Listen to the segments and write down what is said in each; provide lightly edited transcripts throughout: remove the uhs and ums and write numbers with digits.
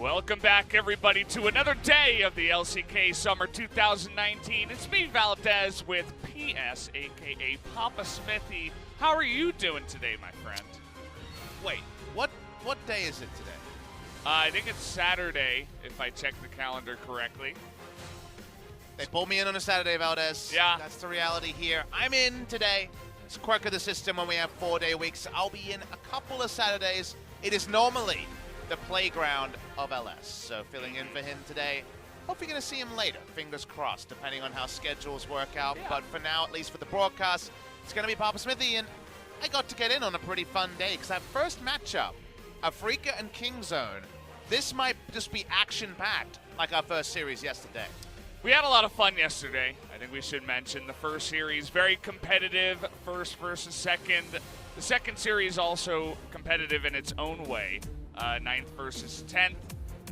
Welcome back, everybody, to another day of the LCK Summer 2019. It's me, Valdez, with PS, a.k.a. Papa Smithy. How are you doing today, my friend? Wait, what day is it today? I think it's Saturday, if I check the calendar correctly. They pulled me in on a Saturday, Valdez. Yeah. That's the reality here. I'm in today. It's a quirk of the system when we have 4-day weeks. I'll be in a couple of Saturdays. It is normally the playground of LS. So filling in for him today. Hope you're going to see him later. Fingers crossed, depending on how schedules work out. Yeah. But for now, at least for the broadcast, it's going to be Papa Smithy. And I got to get in on a pretty fun day because that first matchup, Afreeca and Kingzone, this might just be action-packed like our first series yesterday. We had a lot of fun yesterday. I think we should mention the first series, very competitive, first versus second. The second series also competitive in its own way. 9th versus 10th,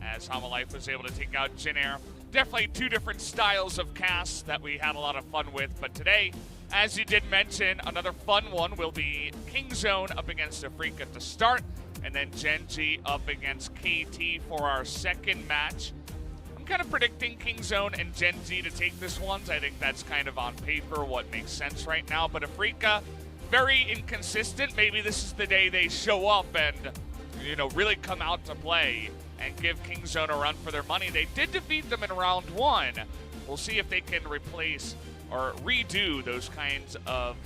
as Homalife was able to take out Jinair. Definitely two different styles of casts that we had a lot of fun with, but today, as you did mention, another fun one will be Kingzone up against Afreeca to start, and then Gen.G up against KT for our second match. I'm kind of predicting Kingzone and Gen.G to take this one. I think that's kind of on paper what makes sense right now, but Afreeca, very inconsistent. Maybe this is the day they show up and really come out to play and give Kingzone a run for their money. They did defeat them in round one. We'll see if they can replace or redo those kinds of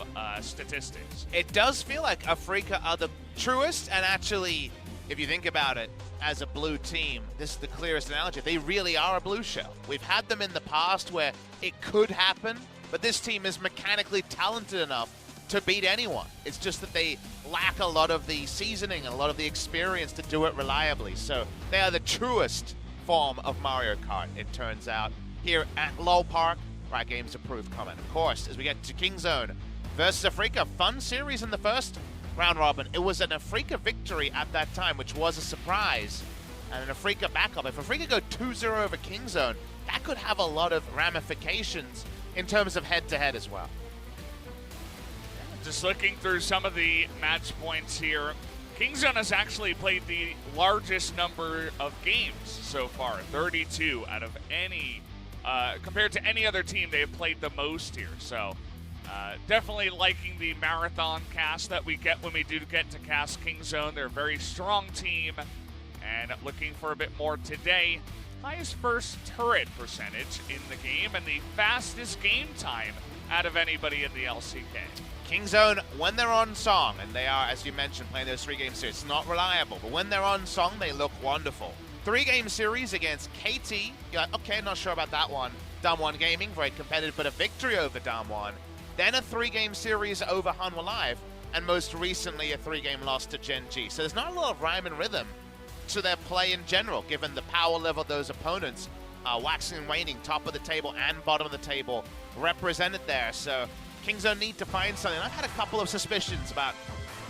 statistics. It does feel like Afreeca are the truest, and actually, if you think about it, as a blue team, this is the clearest analogy. They really are a blue shell. We've had them in the past where it could happen, but this team is mechanically talented enough to beat anyone. It's just that they lack a lot of the seasoning and a lot of the experience to do it reliably. So they are the truest form of Mario Kart, it turns out, here at LoL Park. Riot Games approved comment. Of course, as we get to Kingzone versus Afreeca, fun series in the first round robin. It was an Afreeca victory at that time, which was a surprise, and an Afreeca backup. If Afreeca go 2-0 over Kingzone, that could have a lot of ramifications in terms of head-to-head as well. Just looking through some of the match points here, Kingzone has actually played the largest number of games so far, 32 out of any, compared to any other team, they have played the most here. So definitely liking the marathon cast that we get when we do get to cast Kingzone. They're a very strong team, and looking for a bit more today. Highest first turret percentage in the game and the fastest game time out of anybody in the LCK. Kingzone, when they're on song, and they are, as you mentioned, playing those 3-game series, it's not reliable, but when they're on song, they look wonderful. 3-game series against KT, you're like, okay, not sure about that one. Damwon Gaming, very competitive, but a victory over Damwon. Then a 3-game series over Hanwha Live, and most recently a 3-game loss to Gen.G. So there's not a lot of rhyme and rhythm to their play in general, given the power level of those opponents. Waxing and waning, top of the table and bottom of the table, represented there. So Kingzone need to find something. I've had a couple of suspicions about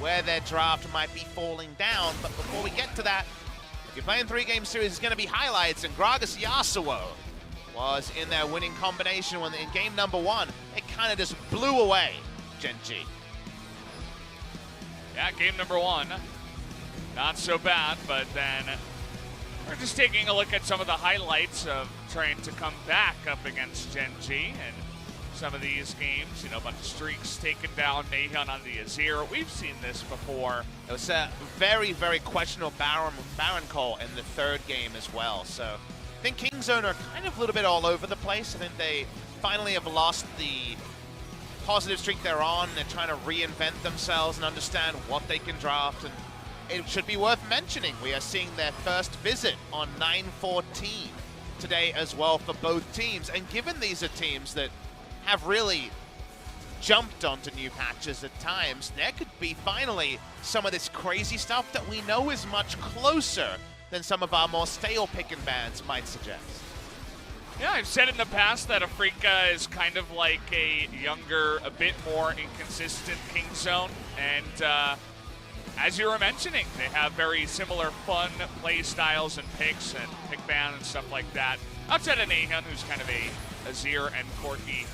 where their draft might be falling down, but before we get to that, if you're playing 3-game series, it's going to be highlights, and Gragas Yasuo was in their winning combination when in game number 1, it kind of just blew away Gen.G. Yeah, game number 1, not so bad, but then we're just taking a look at some of the highlights of trying to come back up against Gen.G, and some of these games, a bunch of streaks taken down, Naehyun on the Azir. We've seen this before. It was a very, very questionable Baron call in the 3rd game as well. So I think Kingzone are kind of a little bit all over the place. I think they finally have lost the positive streak they're on. They're trying to reinvent themselves and understand what they can draft. And it should be worth mentioning, we are seeing their first visit on 9/14 today as well for both teams. And given these are teams that have really jumped onto new patches at times, there could be finally some of this crazy stuff that we know is much closer than some of our more stale pick and bans might suggest. Yeah, I've said in the past that Afreeca is kind of like a younger, a bit more inconsistent Kingzone, and as you were mentioning, they have very similar fun play styles and picks and pick ban and stuff like that. Outside of Naehyun, who's kind of a Azir and Corki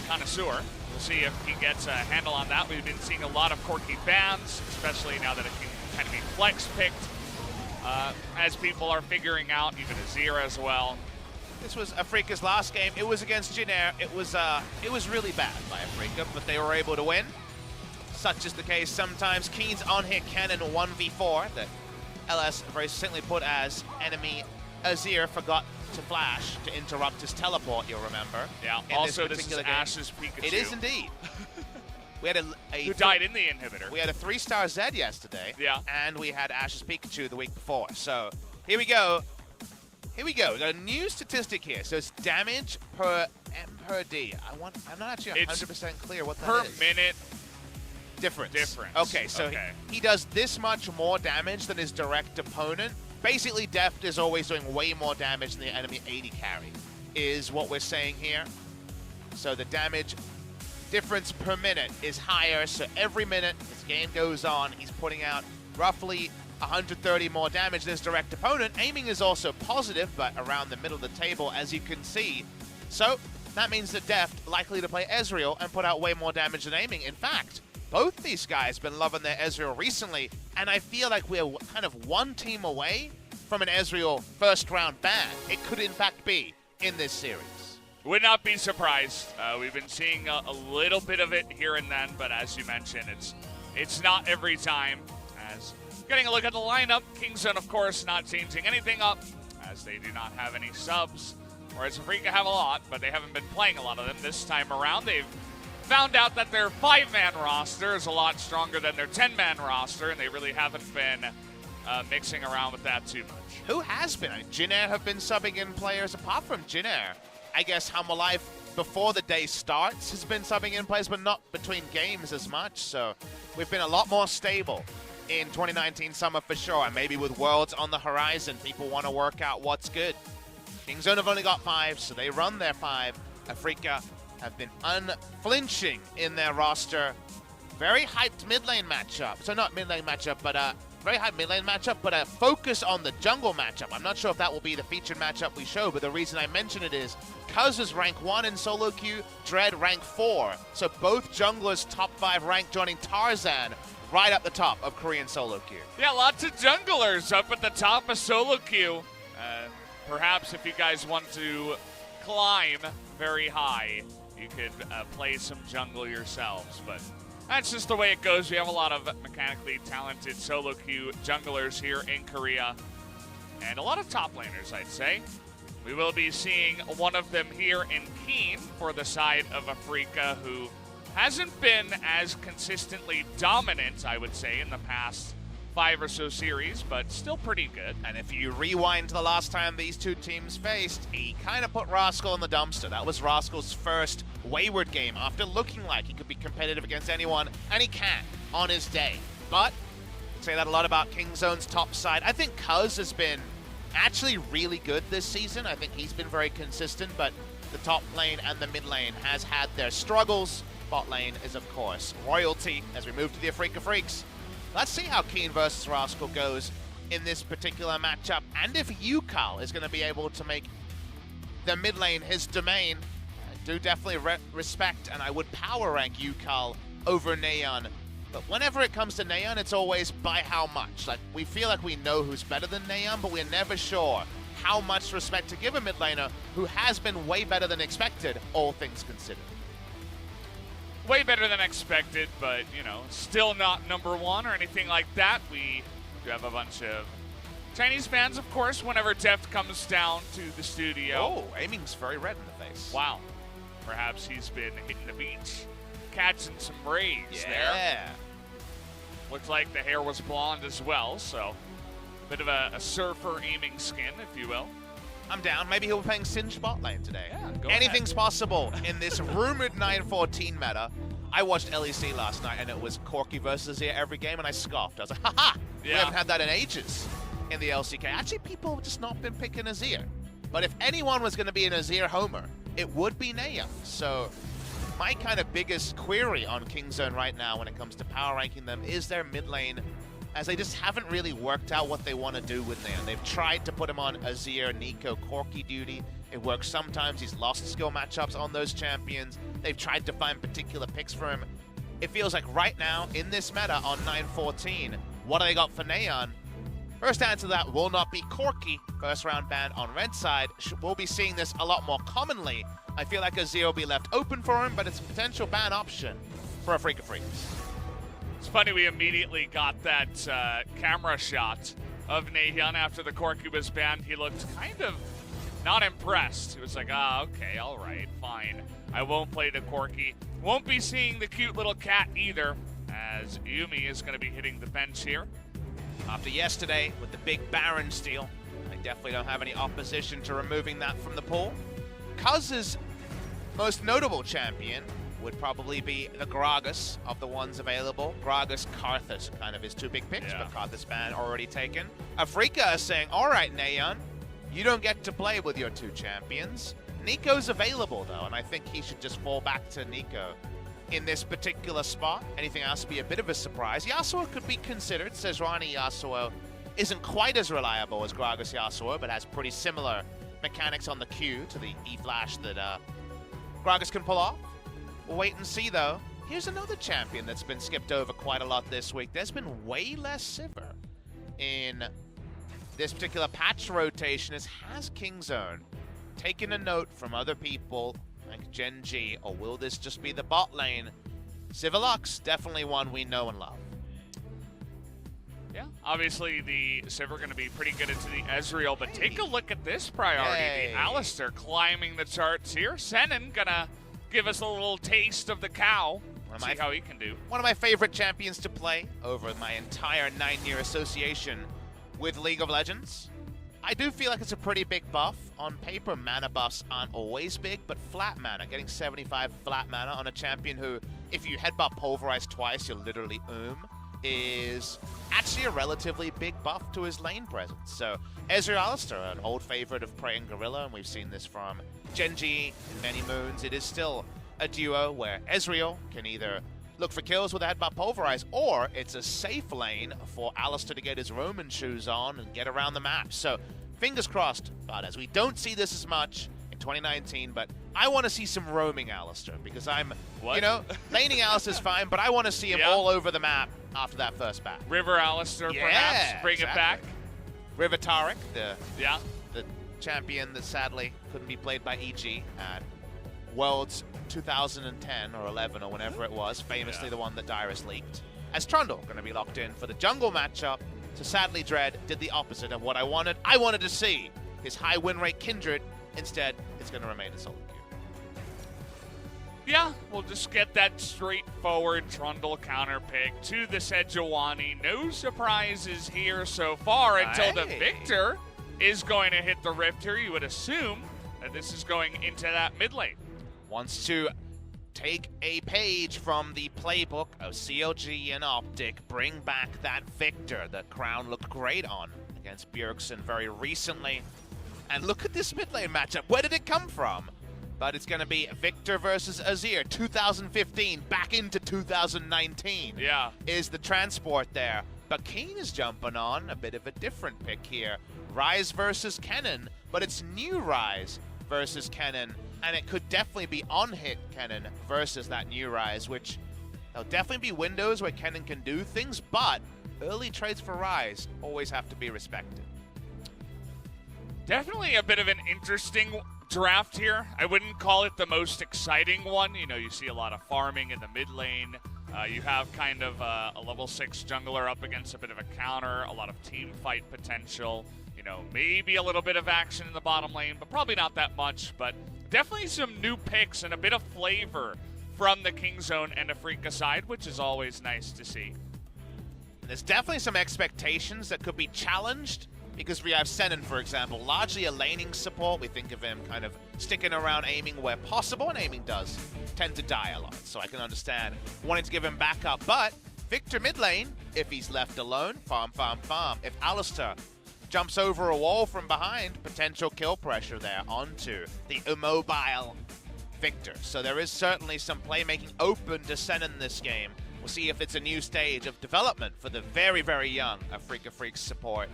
connoisseur. We'll see if he gets a handle on that. We've been seeing a lot of Corki bans, especially now that it can kind of be flex picked. as people are figuring out, even Azir as well. This was Afreeca's last game. It was against Jin Air. It was really bad by Afreeca, but they were able to win. Such is the case sometimes. Kiin's on-hit cannon 1v4 that LS very succinctly put as enemy Azir forgot to flash to interrupt his teleport, you'll remember. Yeah, also this is Ash's Pikachu. It is indeed. We had who died in the inhibitor. We had a 3-star Zed yesterday. Yeah. And we had Ash's Pikachu the week before. So here we go. Here we go. We got a new statistic here. So it's damage per D. I'm not actually 100% clear what that is. Per minute difference. Okay, so he does this much more damage than his direct opponent. Basically, Deft is always doing way more damage than the enemy 80 carry, is what we're saying here. So the damage difference per minute is higher. So every minute this game goes on, he's putting out roughly 130 more damage than his direct opponent. Aiming is also positive, but around the middle of the table, as you can see. So that means that Deft likely to play Ezreal and put out way more damage than Aiming. In fact, both these guys have been loving their Ezreal recently, and I feel like we're kind of one team away from an Ezreal first-round ban. It could, in fact, be in this series. Would not be surprised. We've been seeing a little bit of it here and then, but as you mentioned, it's not every time. As getting a look at the lineup, Kingzone, of course, not changing anything up, as they do not have any subs, whereas Afreeca have a lot, but they haven't been playing a lot of them this time around. They've found out that their 5-man roster is a lot stronger than their 10-man roster, and they really haven't been mixing around with that too much. Who has been? Jin Air have been subbing in players apart from Jin Air. I guess Hamalife, before the day starts, has been subbing in players, but not between games as much. So we've been a lot more stable in 2019 summer for sure. And maybe with Worlds on the horizon, people want to work out what's good. Kingzone have only got 5, so they run their 5. Afreeca have been unflinching in their roster. Very hyped mid lane matchup. So not mid lane matchup, but very hyped mid lane matchup, but a focus on the jungle matchup. I'm not sure if that will be the featured matchup we show, but the reason I mention it is Cuzz is rank 1 in solo queue, Dread rank 4. So both junglers top 5 rank joining Tarzan right up the top of Korean solo queue. Yeah, lots of junglers up at the top of solo queue. Perhaps if you guys want to climb very high, you could play some jungle yourselves, but that's just the way it goes. We have a lot of mechanically talented solo queue junglers here in Korea, and a lot of top laners, I'd say. We will be seeing one of them here in Kiin for the side of Afreeca, who hasn't been as consistently dominant, I would say, in the past 5 or so series, but still pretty good. And if you rewind to the last time these two teams faced, he kind of put Rascal in the dumpster. That was Rascal's first wayward game after looking like he could be competitive against anyone, and he can on his day. But I'd say that a lot about Kingzone's top side. I think Cuzz has been actually really good this season. I think he's been very consistent, but the top lane and the mid lane has had their struggles. Bot lane is, of course, royalty as we move to the Afreeca Freecs. Let's see how Kiin versus Rascal goes in this particular matchup, and if Ucal is going to be able to make the mid lane his domain. I do definitely respect, and I would power rank Ucal over Naehyun. But whenever it comes to Naehyun, it's always by how much. Like, we feel like we know who's better than Naehyun, but we're never sure how much respect to give a mid laner who has been way better than expected, all things considered. Way better than expected, but, you know, still not #1 or anything like that. We do have a bunch of Chinese fans, of course, whenever Deft comes down to the studio. Oh, Aiming's very red in the face. Wow. Perhaps he's been hitting the beach, catching some rays there. Yeah. Looks like the hair was blonde as well, so a bit of a surfer aiming skin, if you will. I'm down. Maybe he'll be playing Singed bot lane today. Yeah, Anything's possible in this rumored 9-14 meta. I watched LEC last night, and it was Corki versus Azir every game, and I scoffed. I was like, haha! Yeah. We haven't had that in ages in the LCK. Actually, people have just not been picking Azir. But if anyone was going to be an Azir homer, it would be Naehyun. So my kind of biggest query on Kingzone right now when it comes to power ranking them is their mid lane, as they just haven't really worked out what they want to do with Naehyun. They've tried to put him on Azir, Nico, Corki duty. It works sometimes. He's lost skill matchups on those champions. They've tried to find particular picks for him. It feels like right now, in this meta on 9-14, what do they got for Naehyun? First answer to that will not be Corki. First round ban on red side. We'll be seeing this a lot more commonly. I feel like Azir will be left open for him, but it's a potential ban option for Afreeca Freecs. It's funny we immediately got that camera shot of Naehyun after the Corki was banned. He looked kind of not impressed. He was like, okay, all right, fine. I won't play the Corki. Won't be seeing the cute little cat either, as Yuumi is going to be hitting the bench here. After yesterday with the big Baron steal, I definitely don't have any opposition to removing that from the pool. Cuzz's most notable champion would probably be the Gragas of the ones available. Gragas, Karthus, kind of his two big picks, but Karthus ban already taken. Afreeca is saying, all right, Naehyun, you don't get to play with your two champions. Nico's available, though, and I think he should just fall back to Nico in this particular spot. Anything else would be a bit of a surprise. Yasuo could be considered. Sejuani Yasuo isn't quite as reliable as Gragas Yasuo, but has pretty similar mechanics on the Q to the E-Flash that Gragas can pull off. We'll wait and see, though. Here's another champion that's been skipped over quite a lot this week. There's been way less Sivir in this particular patch rotation. Has Kingzone taken a note from other people like Gen G, or will this just be the bot lane? Sivir definitely one we know and love. Yeah, obviously the Sivir going to be pretty good into the Ezreal, but take a look at this priority. The Alistar climbing the charts here. Senan going to give us a little taste of the cow. See how he can do. One of my favorite champions to play over my entire 9-year association with League of Legends. I do feel like it's a pretty big buff. On paper, mana buffs aren't always big, but flat mana, getting 75 flat mana on a champion who, if you headbutt Pulverize twice, you'll literally is actually a relatively big buff to his lane presence. So Ezreal Alistar, an old favorite of Prey and Gorilla, and we've seen this from Gen G in many moons. It is still a duo where Ezreal can either look for kills with a headbutt Pulverize, or it's a safe lane for Alistar to get his Roman shoes on and get around the map. So fingers crossed, but as we don't see this as much in 2019, but I want to see some roaming Alistar, because laning Alistar's fine, but I want to see him all over the map after that first bat. River Alistar, perhaps, bring it back. River Taric, the champion that sadly couldn't be played by EG at Worlds 2010 or 11 or whenever it was, famously the one that Dyrus leaked. As Trundle going to be locked in for the jungle matchup, so sadly Dread did the opposite of what I wanted. I wanted to see his high win rate Kindred. Instead, it's going to remain a solo queue. Yeah, we'll just get that straightforward Trundle counter pick to the Sejuani. No surprises here so far until the Victor is going to hit the Rift here. You would assume that this is going into that mid lane. Wants to take a page from the playbook of CLG and Optic, bring back that Victor that Crown looked great on against Bjergsen very recently. And look at this mid lane matchup. Where did it come from? But it's going to be Victor versus Azir, 2015, back into 2019. Yeah. Is the transport there. But Kiin is jumping on a bit of a different pick here. Ryze versus Kennen, but it's new Ryze versus Kennen. And it could definitely be on-hit Kennen versus that new Ryze, which there'll definitely be windows where Kennen can do things, but early trades for Ryze always have to be respected. Definitely a bit of an interesting draft here. I wouldn't call it the most exciting one. You know, you see a lot of farming in the mid lane. You have kind of a level 6 jungler up against a bit of a counter, a lot of team fight potential. You know, maybe a little bit of action in the bottom lane, but probably not that much. But definitely some new picks and a bit of flavor from the Kingzone and Afreeca side, which is always nice to see. There's definitely some expectations that could be challenged, because we have Senan, for example, largely a laning support. We think of him kind of sticking around aiming where possible, and aiming does tend to die a lot, so I can understand wanting to give him backup. But Victor mid lane, if he's left alone, farm. If Alistar jumps over a wall from behind, potential kill pressure there onto the immobile Victor. So there is certainly some playmaking open to Senan this game. We'll see if it's a new stage of development for the very, very young Afreeca Freecs support.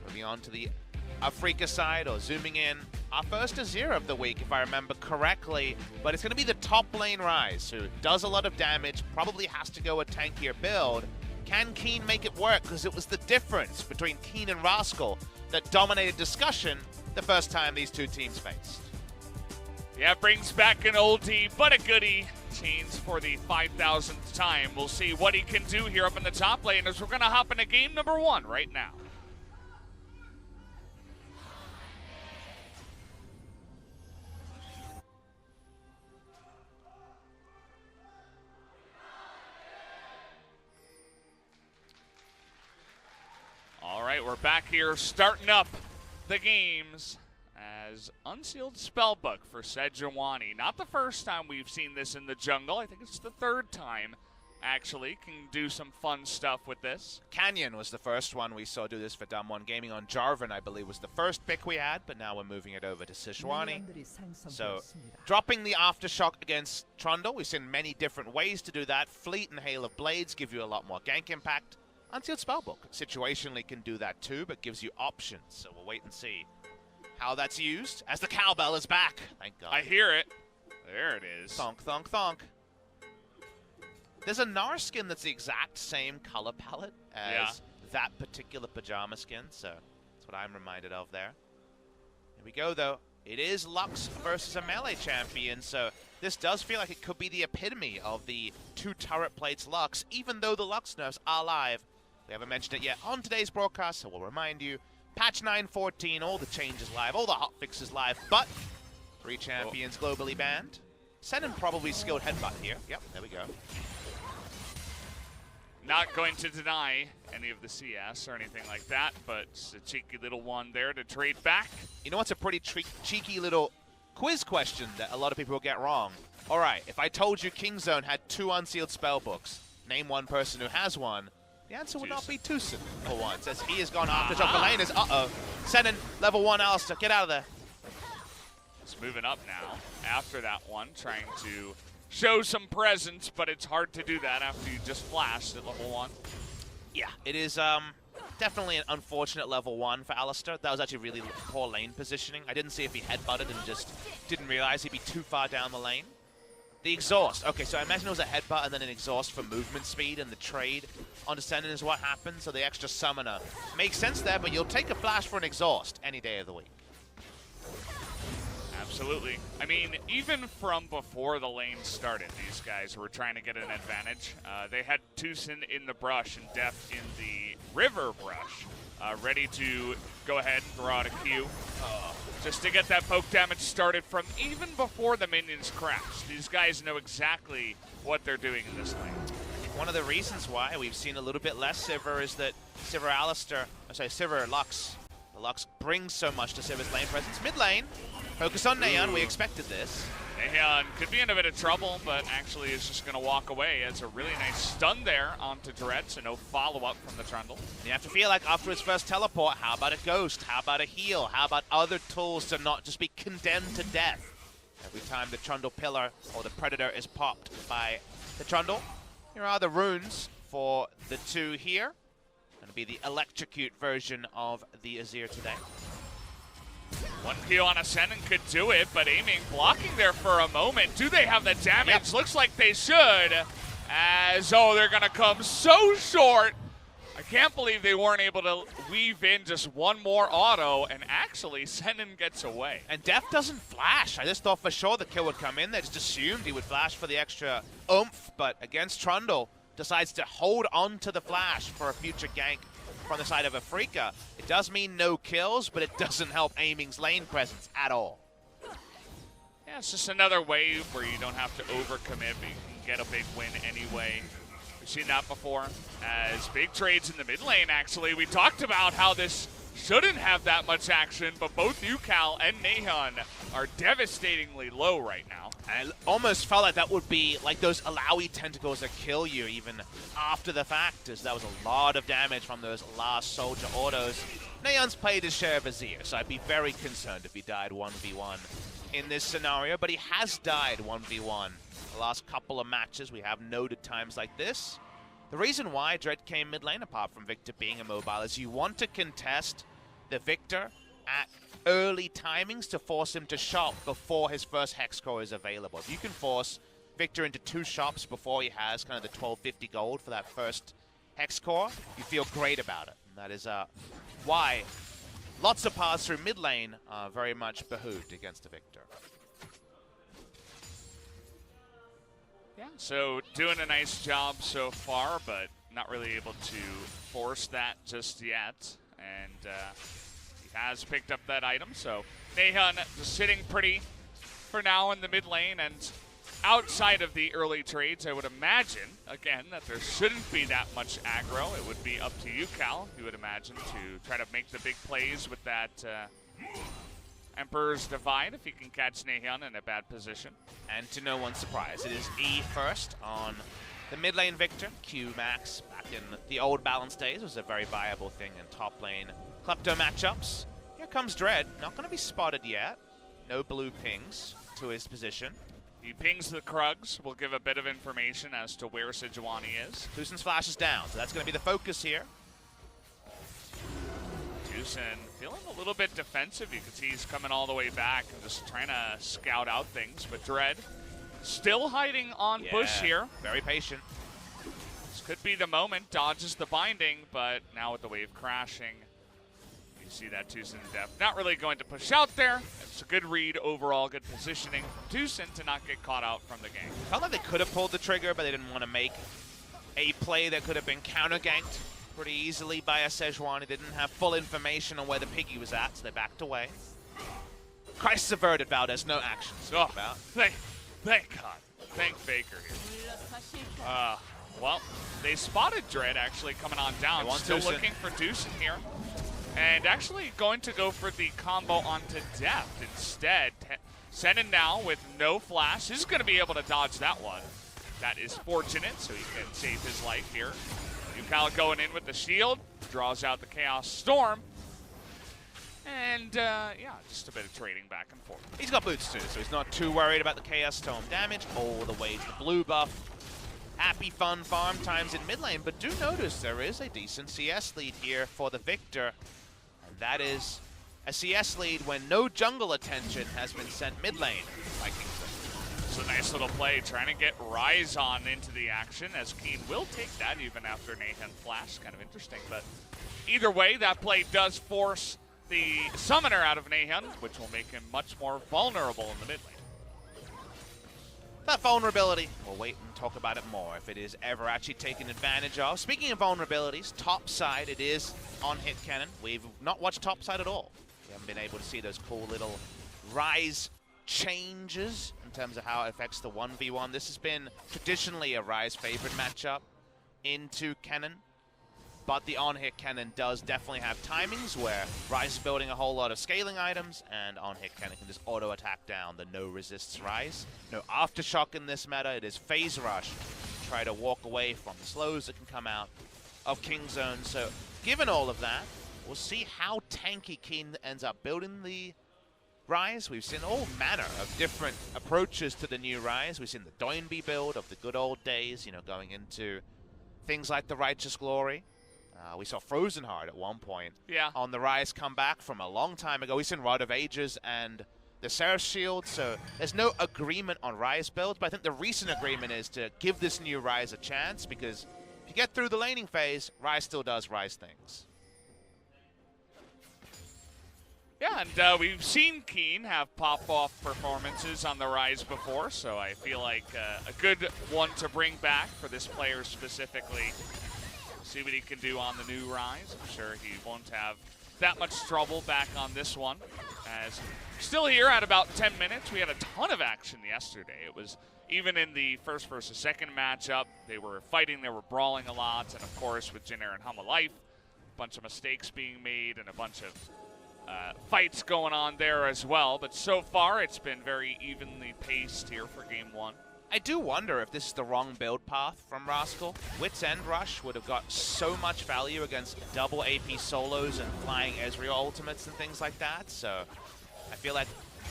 Moving on to the Afreeca side, or zooming in, our first Azir of the week, if I remember correctly, but it's going to be the top lane Ryze, who does a lot of damage, probably has to go a tankier build, Can Kiin make it work? Because it was the difference between Kiin and Rascal that dominated discussion the first time these two teams faced. Yeah, brings back an oldie, but a goodie. Chains for the 5,000th time. We'll see what he can do here up in the top lane as we're going to hop into game number 1 right now. All right, we're back here starting up the games as Unsealed Spellbook for Sejuani. Not the first time we've seen this in the jungle. I think it's the third time, actually. Can do some fun stuff with this. Canyon was the first one we saw do this for Damwon Gaming on Jarvan, I believe, was the first pick we had, but now we're moving it over to Sejuani. So, dropping the Aftershock against Trundle, we've seen many different ways to do that. Fleet and Hail of Blades give you a lot more gank impact. Unsealed Spellbook situationally can do that too, but gives you options, so we'll wait and see how that's used as the cowbell is back. Thank God. I hear it. There it is. Thonk, thonk, thonk. There's a Gnar skin that's the exact same color palette as that particular pajama skin, so that's what I'm reminded of there. Here we go, though. It is Lux versus a melee champion, so this does feel like it could be the epitome of the two turret plates Lux, even though the Lux nerfs are live. We haven't mentioned it yet on today's broadcast, so we'll remind you. Patch 9.14, all the changes live, all the hotfixes live, but 3 champions globally banned. Senan probably skilled headbutt here. Yep, there we go. Not going to deny any of the CS or anything like that, but it's a cheeky little one there to trade back. You know what's a pretty cheeky little quiz question that a lot of people will get wrong? All right, if I told you Kingzone had 2 unsealed spellbooks, name one person who has one. The answer would not be TusiN for once, as he has gone after top lane. Uh-oh. Senan, level 1 Alistair, get out of there. It's moving up now after that one, trying to show some presence, but it's hard to do that after you just flashed at level 1. Yeah, it is definitely an unfortunate level 1 for Alistair. That was actually really poor lane positioning. I didn't see if he headbutted and just didn't realize he'd be too far down the lane. The exhaust. Okay, so I imagine it was a headbutt and then an exhaust for movement speed, and the trade on Senan is what happened, so the extra summoner. Makes sense there, but you'll take a flash for an exhaust any day of the week. Absolutely. I mean, even from before the lane started, these guys were trying to get an advantage. They had TusiN in the brush and Deft in the river brush, ready to go ahead and throw out a Q. Just to get that poke damage started from even before the minions crash. These guys know exactly what they're doing in this lane. One of the reasons why we've seen a little bit less Sivir is that Sivir Lux. The Lux brings so much to Sivir's lane presence. Mid lane, focus on Naehyun. We expected this. Naehyun could be in a bit of trouble, but actually is just going to walk away. It's a really nice stun there onto Dread, so no follow-up from the Trundle. You have to feel like after his first teleport, how about a ghost? How about a heal? How about other tools to not just be condemned to death every time the Trundle pillar or the Predator is popped by the Trundle? Here are the runes for the 2 here. Going to be the electrocute version of the Azir today. 1 Q on a Senan could do it, but aiming, blocking there for a moment. Do they have the damage? Yep. Looks like they should. As, they're going to come so short. I can't believe they weren't able to weave in just one more auto, and actually Senan gets away. And Deft doesn't flash. I just thought for sure the kill would come in. They just assumed he would flash for the extra oomph, but against Trundle, decides to hold on to the flash for a future gank from the side of Afreeca. It does mean no kills, but it doesn't help aiming's lane presence at all. Yeah, it's just another way where you don't have to overcommit, but you can get a big win anyway. We've seen that before as big trades in the mid lane, actually. We talked about how this shouldn't have that much action, but both Ucal and Naehyun are devastatingly low right now. And it almost felt like that would be like those Alawi tentacles that kill you even after the fact, as that was a lot of damage from those last soldier autos. Naehyun's played his share of Azir, so I'd be very concerned if he died 1v1 in this scenario, but he has died 1v1 the last couple of matches. We have noted times like this. The reason why Dread came mid lane, apart from Victor being immobile, is you want to contest the Victor at early timings to force him to shop before his first Hex Core is available. If you can force Victor into 2 shops before he has kind of the 1250 gold for that first Hex Core, you feel great about it. And that is why lots of paths through mid lane are very much behooved against a Victor. Yeah, so doing a nice job so far, but not really able to force that just yet. And he has picked up that item, so Naehyun just sitting pretty for now in the mid lane. And outside of the early trades, I would imagine, again, that there shouldn't be that much aggro. It would be up to Ucal, you would imagine, to try to make the big plays with that Emperor's Divide if he can catch Naehyun in a bad position. And to no one's surprise, it is E first on the mid lane Victor. Q Max back in the old balance days was a very viable thing in top lane Klepto matchups. Here comes Dread, not going to be spotted yet. No blue pings to his position. He pings the Krugs, will give a bit of information as to where Sejuani is. TusiN's flash is down, so that's going to be the focus here. TusiN feeling a little bit defensive. You can see he's coming all the way back and just trying to scout out things. But Dread still hiding on bush here. Very patient. This could be the moment. Dodges the binding, but now with the wave crashing, you see that TusiN Deft not really going to push out there. It's a good read overall, good positioning from TusiN to not get caught out from the gank. Felt like they could have pulled the trigger, but they didn't want to make a play that could have been counter-ganked pretty easily by a Sejuani. They didn't have full information on where the piggy was at, so they backed away. Crisis averted, Valdez. No action to speak about. Thank God. Thank Faker here. Well, they spotted Dread actually coming on down. Still TusiN. looking for TusiN here. And actually going to go for the combo onto Deft instead. Senan now with no flash. He's going to be able to dodge that one. That is fortunate, so he can save his life here. Ucal going in with the shield. Draws out the Chaos Storm. And, yeah, just a bit of trading back and forth. He's got boots too, so he's not too worried about the Chaos Storm damage. All the way to the blue buff. Happy, fun farm times in mid lane, but do notice there is a decent CS lead here for the Victor. And that is a CS lead when no jungle attention has been sent mid lane by Kingzone. It's a nice little play, trying to get Rise on into the action, as Kiin will take that even after Naehyun flash. Kind of interesting, but either way, that play does force the summoner out of Naehyun, which will make him much more vulnerable in the mid lane. That vulnerability, we'll wait and talk about it more if it is ever actually taken advantage of. Speaking of vulnerabilities, top side, it is on hit cannon. We've not watched top side at all. We haven't been able to see those cool little Rise changes in terms of how it affects the 1v1. This has been traditionally a Rise favorite matchup into cannon, but the on-hit cannon does definitely have timings where Rise is building a whole lot of scaling items, and on-hit cannon can just auto-attack down the no-resists Rise. No Aftershock in this meta. It is Phase Rush. Try to walk away from the slows that can come out of Kingzone. So given all of that, we'll see how tanky Kiin ends up building the Rise. We've seen all manner of different approaches to the new Rise. We've seen the Doinby build of the good old days, you know, going into things like the Righteous Glory. We saw Frozen Heart at one point on the Rise come back from a long time ago. We've seen Rod of Ages and the Seraph Shield, so there's no agreement on Rise builds, but I think the recent agreement is to give this new Rise a chance, because if you get through the laning phase, Rise still does Rise things. Yeah, and we've seen Kiin have pop-off performances on the Rise before, so I feel like a good one to bring back for this player specifically. See what he can do on the new Rise. I'm sure he won't have that much trouble back on this one. As still here at about 10 minutes, we had a ton of action yesterday. It was even in the first versus second matchup, they were fighting, they were brawling a lot, and of course with Jin Air and Hum Life, a bunch of mistakes being made and a bunch of fights going on there as well. But so far, it's been very evenly paced here for game one. I do wonder if this is the wrong build path from Rascal. Wit's End Rush would have got so much value against double AP solos and flying Ezreal ultimates and things like that. So I feel like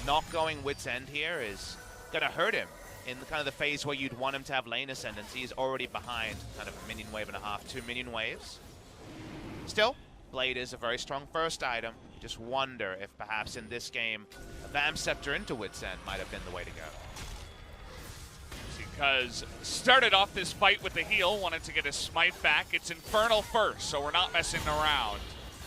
not going Wit's End here is going to hurt him in the kind of the phase where you'd want him to have lane ascendancy. He's already behind kind of a minion wave and a half, 2 minion waves. Still, Blade is a very strong first item. You just wonder if perhaps in this game, a Vam Scepter into Wit's End might have been the way to go. See Cuzz started off this fight with the heal, wanted to get his smite back. It's Infernal first, so we're not messing around.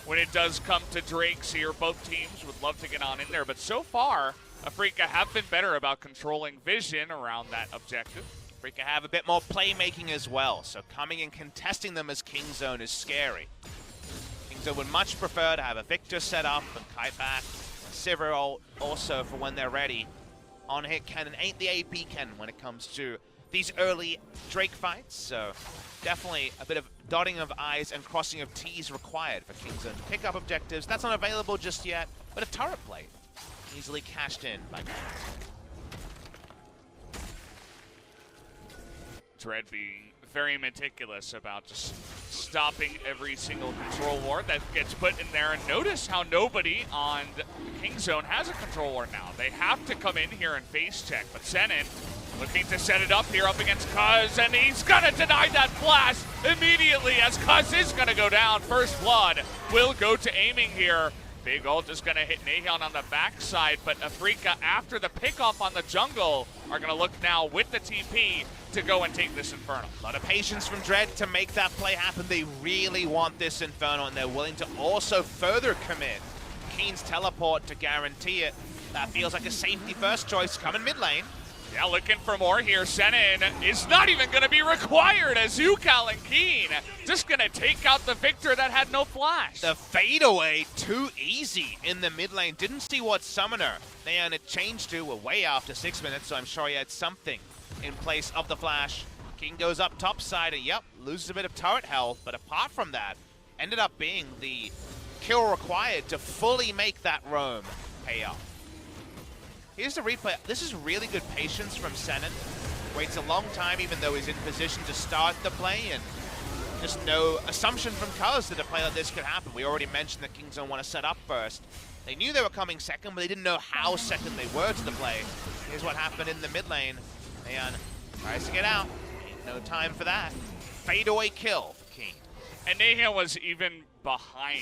When it does come to Drakes here, both teams would love to get on in there, but so far, Afreeca have been better about controlling vision around that objective. Afreeca have a bit more playmaking as well, so coming and contesting them as Kingzone is scary. Kingzone would much prefer to have a Victor set up and kite back. Sivir also for when they're ready. On-hit cannon ain't the AP cannon when it comes to these early Drake fights, so definitely a bit of dotting of I's and crossing of T's required for Kingzone to pick up objectives. That's not available just yet, but a turret plate easily cashed in by Kingzone. Dread being very meticulous about just stopping every single control ward that gets put in there. And notice how nobody on Kingzone has a control ward now. They have to come in here and face check, but Senan looking to set it up here up against Cuzz, and he's gonna deny that flash immediately as Cuzz is gonna go down. First blood will go to aiming here. Big ult is gonna hit Naehyun on the backside, but Afreeca, after the pickoff on the jungle, are gonna look now with the TP to go and take this Inferno. A lot of patience from Dread to make that play happen. They really want this Inferno, and they're willing to also further commit Kiin's teleport to guarantee it. That feels like a safety first choice coming mid lane. Yeah, looking for more here. Senan is not even going to be required as Ucal and Kiin just going to take out the Victor that had no flash. The fadeaway, too easy in the mid lane. Didn't see what Summoner Naehyun had changed to way after 6 minutes, so I'm sure he had something in place of the flash. Kiin goes up top side and, yep, loses a bit of turret health, but apart from that, ended up being the kill required to fully make that roam pay off. Here's the replay. This is really good patience from Senan. Waits a long time even though he's in position to start the play, and just no assumption from Cuzz that a play like this could happen. We already mentioned that Kingzone want to set up first. They knew they were coming second, but they didn't know how second they were to the play. Here's what happened in the mid lane. Naehyun tries to get out. Ain't no time for that. Fadeaway kill for Kiin. And Naehyun was even behind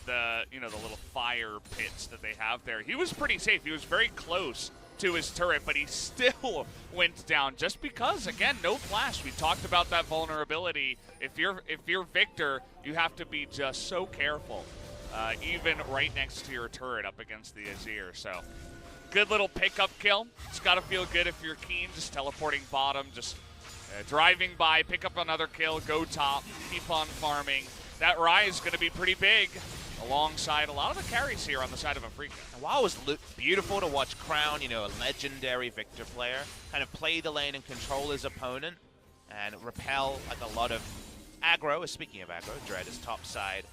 the, the little fire pits that they have there. He was pretty safe. He was very close to his turret, but he still went down just because, again, no flash. We talked about that vulnerability. If you're Victor, you have to be just so careful, even right next to your turret up against the Azir. So good little pickup kill. It's got to feel good if you're Kiin, just teleporting bottom, just driving by, pick up another kill, go top, keep on farming. That rise is going to be pretty big alongside a lot of the carries here on the side of Afreeca. And while it was beautiful to watch Crown, a legendary Victor player, kind of play the lane and control his opponent and repel like a lot of aggro. Speaking of aggro, Dread is top side.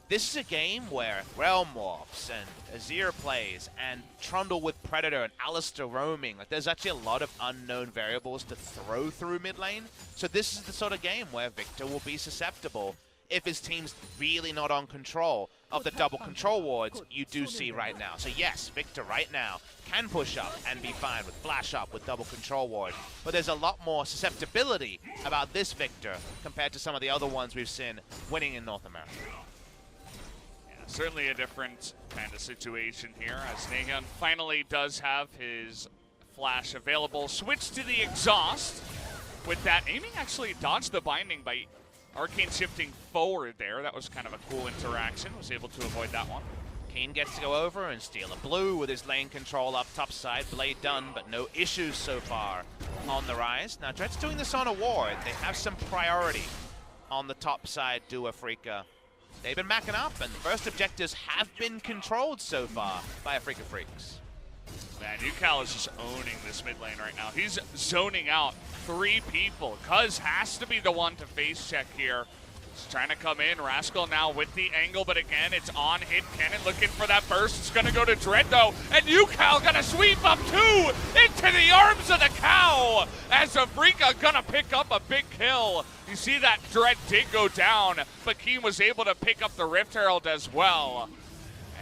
This is a game where Realm Warps and Azir plays and Trundle with Predator and Alistair roaming. Like, there's actually a lot of unknown variables to throw through mid lane. So this is the sort of game where Victor will be susceptible if his team's really not on control of the double control wards you do see right now. So yes, Victor right now can push up and be fine with flash up with double control ward, but there's a lot more susceptibility about this Victor compared to some of the other ones we've seen winning in North America. Yeah, certainly a different kind of situation here as Naehyun finally does have his flash available. Switch to the exhaust. With that, aiming actually dodged the binding by Arcane shifting forward there. That was kind of a cool interaction. Was able to avoid that one. Kiin gets to go over and steal a blue with his lane control up top side. Blade done, but no issues so far on the rise. Now, Dread's doing this on a ward. They have some priority on the top side, do Afreeca. They've been macking up, and the first objectives have been controlled so far by Afreeca Freecs. Man, Ucal is just owning this mid lane right now. He's zoning out 3 people. Cuzz has to be the one to face check here. He's trying to come in. Rascal now with the angle, but again, it's on hit. Cannon looking for that burst. It's going to go to Dread, though, and Ucal going to sweep up 2 into the arms of the cow as Afreeca going to pick up a big kill. You see that Dread did go down, but Kiin was able to pick up the Rift Herald as well.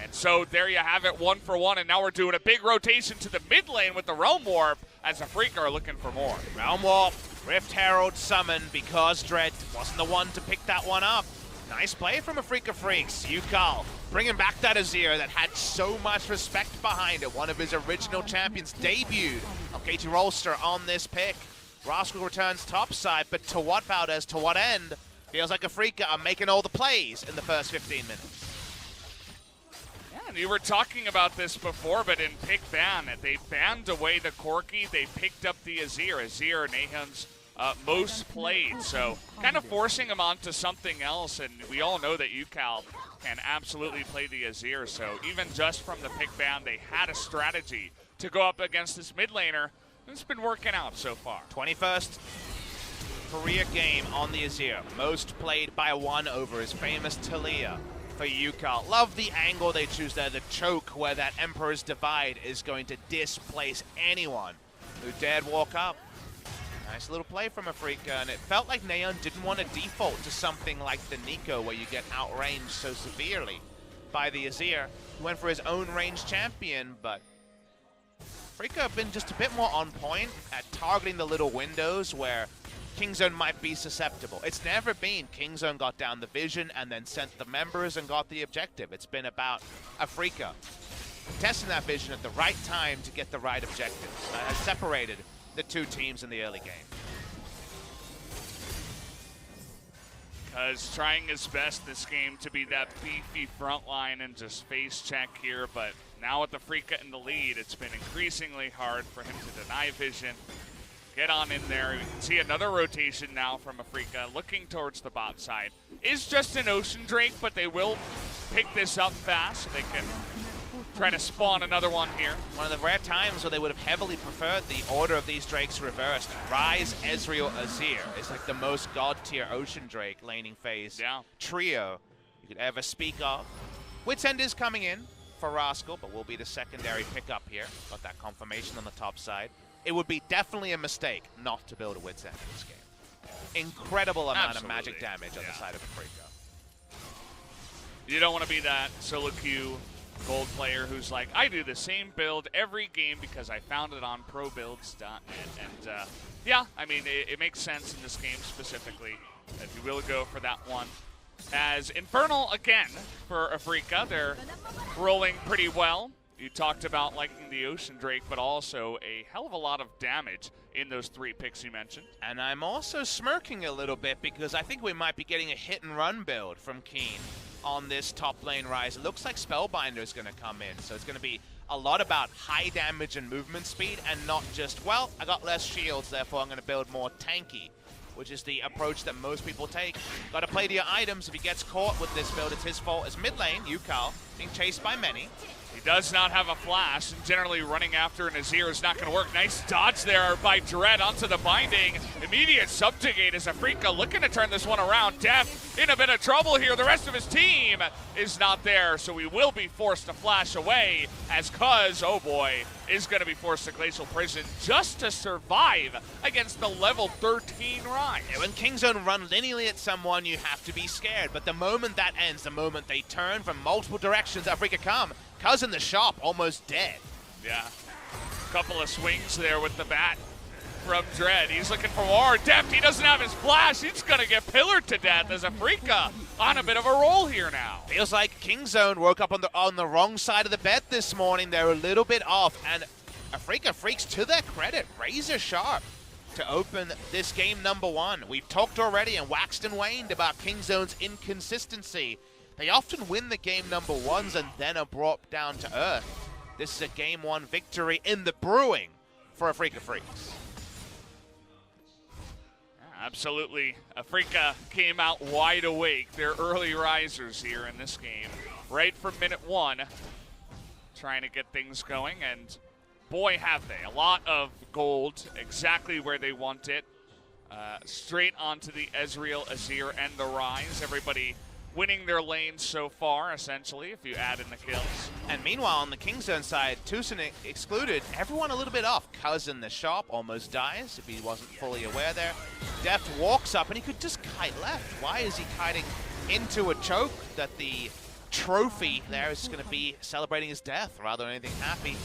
And so there you have it, 1 for 1, and now we're doing a big rotation to the mid lane with the Realm Warp as Afreeca are looking for more. Realm Warp, Rift Herald summon because Dread wasn't the one to pick that one up. Nice play from Afreeca Freecs. Ucal bringing back that Azir that had so much respect behind it. One of his original champions debuted. KT Rolster on this pick. Rascal returns topside, but to what, Valdez? To what end? Feels like Afreeca are making all the plays in the first 15 minutes. Yeah, and you were talking about this before, but in pick ban, they banned away the Corki. They picked up the Azir. Azir, Naehyun's most played, so kind of forcing him onto something else. And we all know that Ucal can absolutely play the Azir, so even just from the pick ban, they had a strategy to go up against this mid laner. It's been working out so far. 21st career game on the Azir. Most played by one over his famous Talia for Ucal. Love the angle they choose there, the choke where that Emperor's Divide is going to displace anyone who dared walk up. Nice little play from Afreeca, and it felt like Naehyun didn't want to default to something like the Nico where you get outranged so severely by the Azir. He went for his own range champion, but Afreeca have been just a bit more on point at targeting the little windows where Kingzone might be susceptible. It's never been Kingzone got down the vision and then sent the members and got the objective. It's been about Afreeca testing that vision at the right time to get the right objectives. That has separated the two teams in the early game. Cuzz trying his best this game to be that beefy front line and just face check here, but now with Afreeca in the lead, it's been increasingly hard for him to deny vision. Get on in there. You can see another rotation now from Afreeca looking towards the bot side. Is just an Ocean Drake, but they will pick this up fast so they can try to spawn another one here. One of the rare times where they would have heavily preferred the order of these Drakes reversed. Ryze, Ezreal, Azir is like the most god tier Ocean Drake laning phase trio you could ever speak of. Wits End is coming in for Rascal, but will be the secondary pickup here. Got that confirmation on the top side. It would be definitely a mistake not to build a Wits End in this game. Incredible amount of magic damage on the side of Afreeca. You don't want to be that solo queue gold player who's like, I do the same build every game because I found it on probuilds.net. And yeah, I mean, it makes sense in this game specifically that you will go for that one. As Infernal again for Afreeca, they're rolling pretty well. You talked about liking the Ocean Drake, but also a hell of a lot of damage in those 3 picks you mentioned. And I'm also smirking a little bit because I think we might be getting a hit and run build from Kiin on this top lane Ryze. It looks like Spellbinder is going to come in, so it's going to be a lot about high damage and movement speed and not just, well, I got less shields, therefore I'm going to build more tanky, which is the approach that most people take. Got to play to your items. If he gets caught with this build, it's his fault. As mid lane, Ucal being chased by many. He does not have a flash, and generally running after an Azir is not going to work. Nice dodge there by Dread onto the binding. Immediate subjugate as Afreeca looking to turn this one around. Deft in a bit of trouble here. The rest of his team is not there, so he will be forced to flash away as Cuzz, oh boy, is going to be forced to Glacial Prison just to survive against the level 13 Ryze. Yeah, when Kingzone run linearly at someone, you have to be scared, but the moment that ends, the moment they turn from multiple directions, Afreeca come. Cuzz in the shop, almost dead. Yeah, couple of swings there with the bat from Dread. He's looking for more. Deft, he doesn't have his flash. He's going to get pillared to death as Afreeca on a bit of a roll here now. Feels like Kingzone woke up on the wrong side of the bed this morning. They're a little bit off, and Afreeca Freecs, to their credit, razor sharp to open this game number 1. We've talked already and waxed and waned about Kingzone's inconsistency. They often win the game number 1s and then are brought down to earth. This is a game 1 victory in the brewing for Afreeca Freecs. Absolutely. Afreeca came out wide awake. They're early risers here in this game. Right from minute 1, trying to get things going, and boy have they. A lot of gold, exactly where they want it. Straight onto the Ezreal, Azir, and the Ryze. Everybody winning their lanes so far, essentially, if you add in the kills. And meanwhile, on the Kingzone side, TusiN excluded, everyone a little bit off. Cuzz in the shop almost dies if he wasn't fully aware there. Deft walks up, and he could just kite left. Why is he kiting into a choke that the trophy there is going to be celebrating his death rather than anything happy?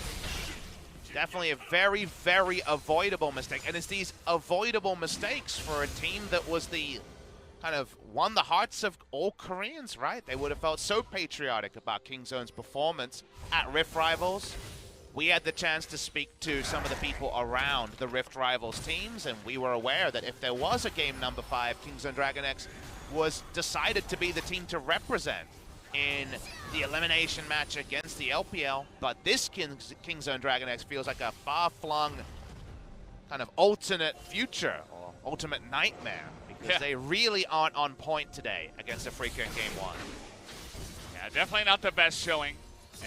Definitely a very, very avoidable mistake. And it's these avoidable mistakes for a team that was the kind of won the hearts of all Koreans, right? They would have felt so patriotic about Kingzone's performance at Rift Rivals. we had the chance to speak to some of the people around the Rift Rivals teams, and we were aware that if there was a game number 5, Kingzone Dragon X was decided to be the team to represent in the elimination match against the LPL. But this Kingzone Dragon X feels like a far-flung kind of alternate future or ultimate nightmare, because they really aren't on point today against Afreeca in Game 1. Yeah, definitely not the best showing.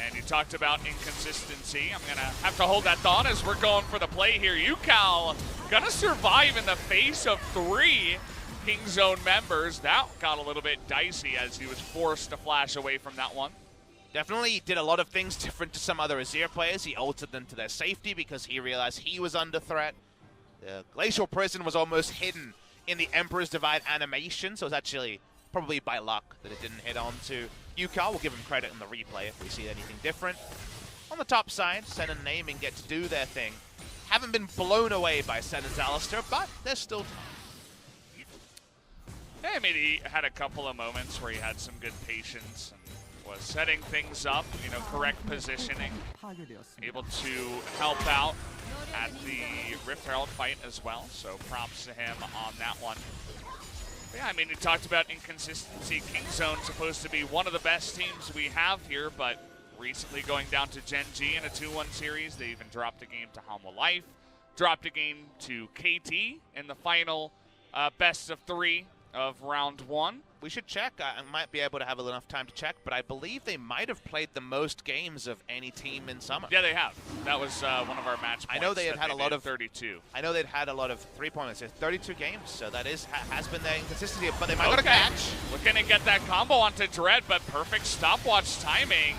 And you talked about inconsistency. I'm going to have to hold that thought as we're going for the play here. Ucal going to survive in the face of 3 Kingzone members. That got a little bit dicey as he was forced to flash away from that one. Definitely did a lot of things different to some other Azir players. He altered them to their safety because he realized he was under threat. The Glacial Prison was almost hidden in the Emperor's Divide animation, so it's actually probably by luck that it didn't hit on to Ucal. We'll give him credit in the replay if we see anything different. On the top side, Senan and Naehyun get to do their thing. Haven't been blown away by Senan's Alistair, but they're still tough. Yeah, I mean, he had a couple of moments where he had some good patience and was setting things up, you know, correct positioning. Able to help out at the Rift Herald fight as well, so props to him on that one. Yeah, I mean, we talked about inconsistency. Kingzone supposed to be one of the best teams we have here, but recently going down to Gen G in a 2-1 series. They even dropped a game to Humble Life, dropped a game to KT in the final best of 3 of round 1. We should check. I might be able to have enough time to check, but I believe they might have played the most games of any team in Summer. Yeah, they have. That was one of our match points. I know they had a lot of 32. I know they'd had a lot of 3-pointers. 32 games, so that has been their inconsistency. But they might got a catch. Looking to get that combo onto Dread, but perfect stopwatch timing.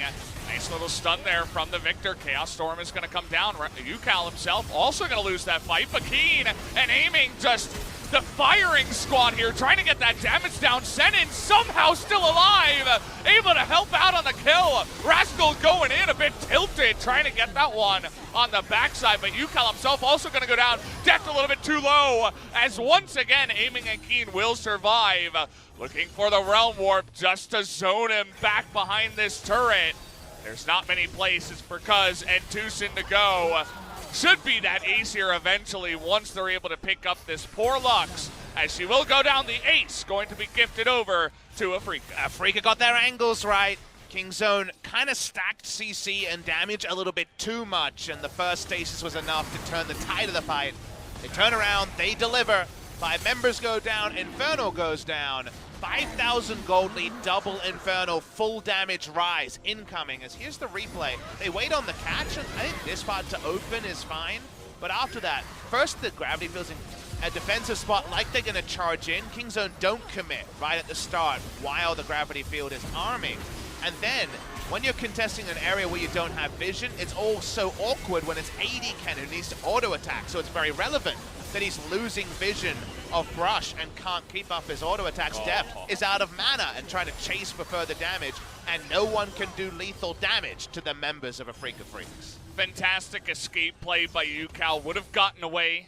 Nice little stun there from the Victor. Chaos Storm is going to come down. Ucal himself also going to lose that fight, but Kiin and aiming just the firing squad here, trying to get that damage down. Senan somehow still alive, able to help out on the kill. Rascal going in a bit tilted, trying to get that one on the backside, but Ucal himself also going to go down. Deft a little bit too low, as once again, aiming and Kiin will survive. Looking for the Realm Warp just to zone him back behind this turret. There's not many places for Cuzz and TusiN to go. Should be that ace here eventually once they're able to pick up this poor Lux, as she will go down the ace, going to be gifted over to Afreeca. Afreeca got their angles right. Kingzone kind of stacked CC and damage a little bit too much, and the first stasis was enough to turn the tide of the fight. They turn around, they deliver. 5 members go down, Infernal goes down. 5,000 gold lead, double Infernal, full damage rise incoming. As here's the replay. They wait on the catch, and I think this part to open is fine. But after that, first the gravity field's in a defensive spot like they're going to charge in. Kingzone don't commit right at the start while the gravity field is arming. And then, when you're contesting an area where you don't have vision, it's all so awkward when it's AD Ken who needs to auto-attack, so it's very relevant that he's losing vision of Brush and can't keep up his auto-attacks. Deft is out of mana and trying to chase for further damage, and no one can do lethal damage to the members of Afreeca Freecs. Fantastic escape play by Ucal. Would have gotten away,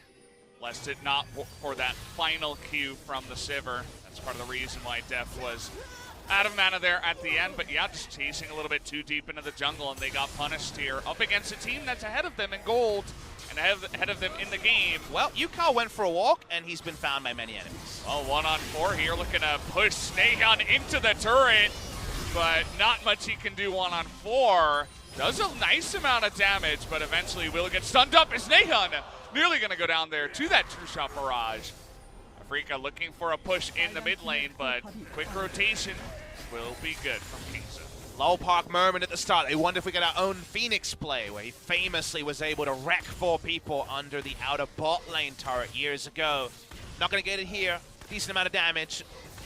lest it not for that final Q from the Sivir. That's part of the reason why Deft was out of mana there at the end, but yeah, just chasing a little bit too deep into the jungle, and they got punished here up against a team that's ahead of them in gold and ahead of them in the game. Well, Ucal went for a walk, and he's been found by many enemies. Well, 1-on-4 here, looking to push Naehyun into the turret, but not much he can do 1-on-4. Does a nice amount of damage, but eventually will get stunned up as Naehyun nearly going to go down there to that True Shot barrage. Afreeca looking for a push in the mid lane, but quick rotation will be good from Kingzone. Lowell Park murmured at the start, they wonder if we get our own Phoenix play, where he famously was able to wreck 4 people under the outer bot lane turret years ago. Not going to get it here. Decent amount of damage.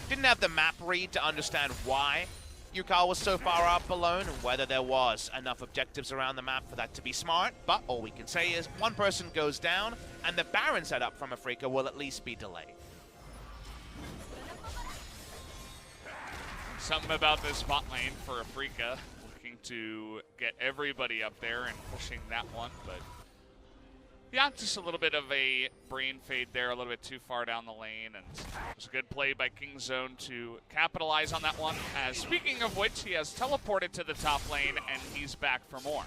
Didn't have the map read to understand why Ucal was so far up alone and whether there was enough objectives around the map for that to be smart. But all we can say is one person goes down, and the Baron setup from Afreeca will at least be delayed. Something about this bot lane for Afreeca, looking to get everybody up there and pushing that one, but yeah, just a little bit of a brain fade there, a little bit too far down the lane, and it was a good play by Kingzone to capitalize on that one. As speaking of which, he has teleported to the top lane, and he's back for more.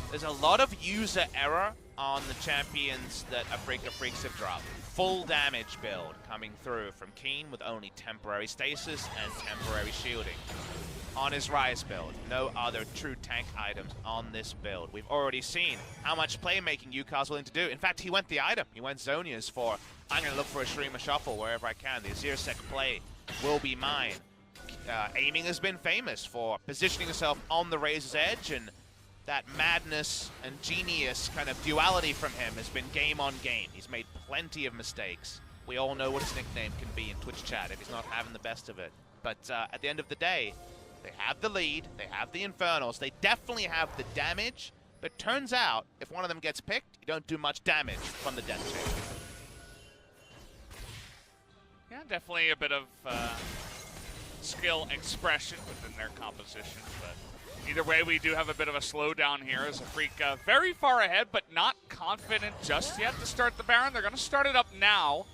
There's a lot of user error on the champions that Afreeca Freecs have dropped. Full damage build coming through from Kiin with only temporary stasis and temporary shielding. On his Rise build, no other true tank items on this build. We've already seen how much playmaking Ucal's willing to do. In fact, he went the item. He went Zhonya's for, I'm going to look for a streamer shuffle wherever I can. The Azir-Sec play will be mine. Aiming has been famous for positioning himself on the razor's edge, and that madness and genius kind of duality from him has been game on game. He's made plenty of mistakes. We all know what his nickname can be in Twitch chat if he's not having the best of it. But at the end of the day, they have the lead, they have the Infernals, they definitely have the damage, but turns out, if one of them gets picked, you don't do much damage from the death chain. Yeah, definitely a bit of skill expression within their composition, but either way, we do have a bit of a slowdown here as Afreeca very far ahead, but not confident just yet to start the Baron. They're going to start it up now.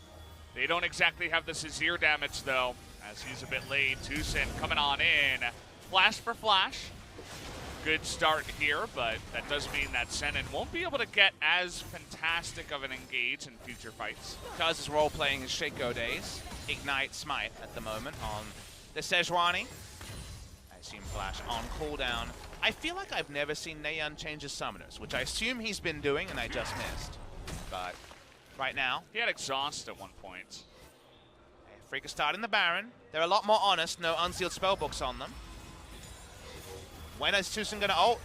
They don't exactly have the Azir damage, though, as he's a bit late. TusiN coming on in. Flash for flash. Good start here, but that does mean that Senan won't be able to get as fantastic of an engage in future fights. Cuzz is role-playing his Shaco days. Ignite Smite at the moment on the Sejuani. I assume Flash on cooldown. I feel like I've never seen Naehyun change his summoners, which I assume he's been doing and I just missed. But right now, he had exhaust at one point. Afreeca starting the Baron. They're a lot more honest, no unsealed spellbooks on them. When is TusiN gonna ult?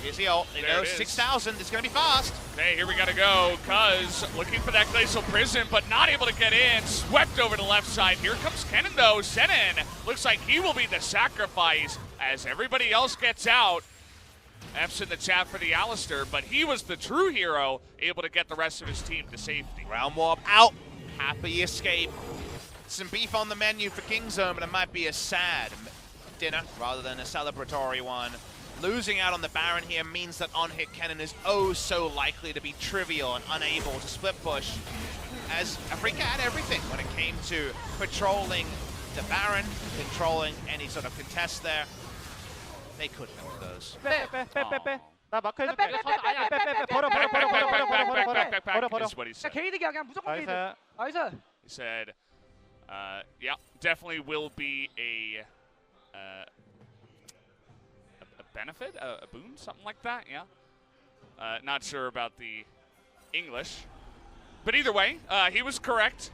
Here's the ult. They know 6,000. It's gonna be fast. Okay, here we gotta go. Cuzz looking for that Glacial Prison, but not able to get in. Swept over to the left side. Here comes Kennen, though. Senan looks like he will be the sacrifice as everybody else gets out. F's in the chat for the Alistair, but he was the true hero, able to get the rest of his team to safety. Round warp out. Happy escape. Some beef on the menu for Kingzone, but it might be a sad dinner rather than a celebratory one. Losing out on the Baron here means that on-hit Kennen is oh so likely to be trivial and unable to split push, as Afreeca had everything when it came to patrolling the Baron, controlling any sort of contest there. They couldn't have those. 나 마크 해줄게. 버려. Is what he said. 개이득이야 그냥 무조건 개이득. 나이스. He said, yeah, definitely will be a benefit, a boon, something like that, yeah. Not sure about the English. But either way, he was correct,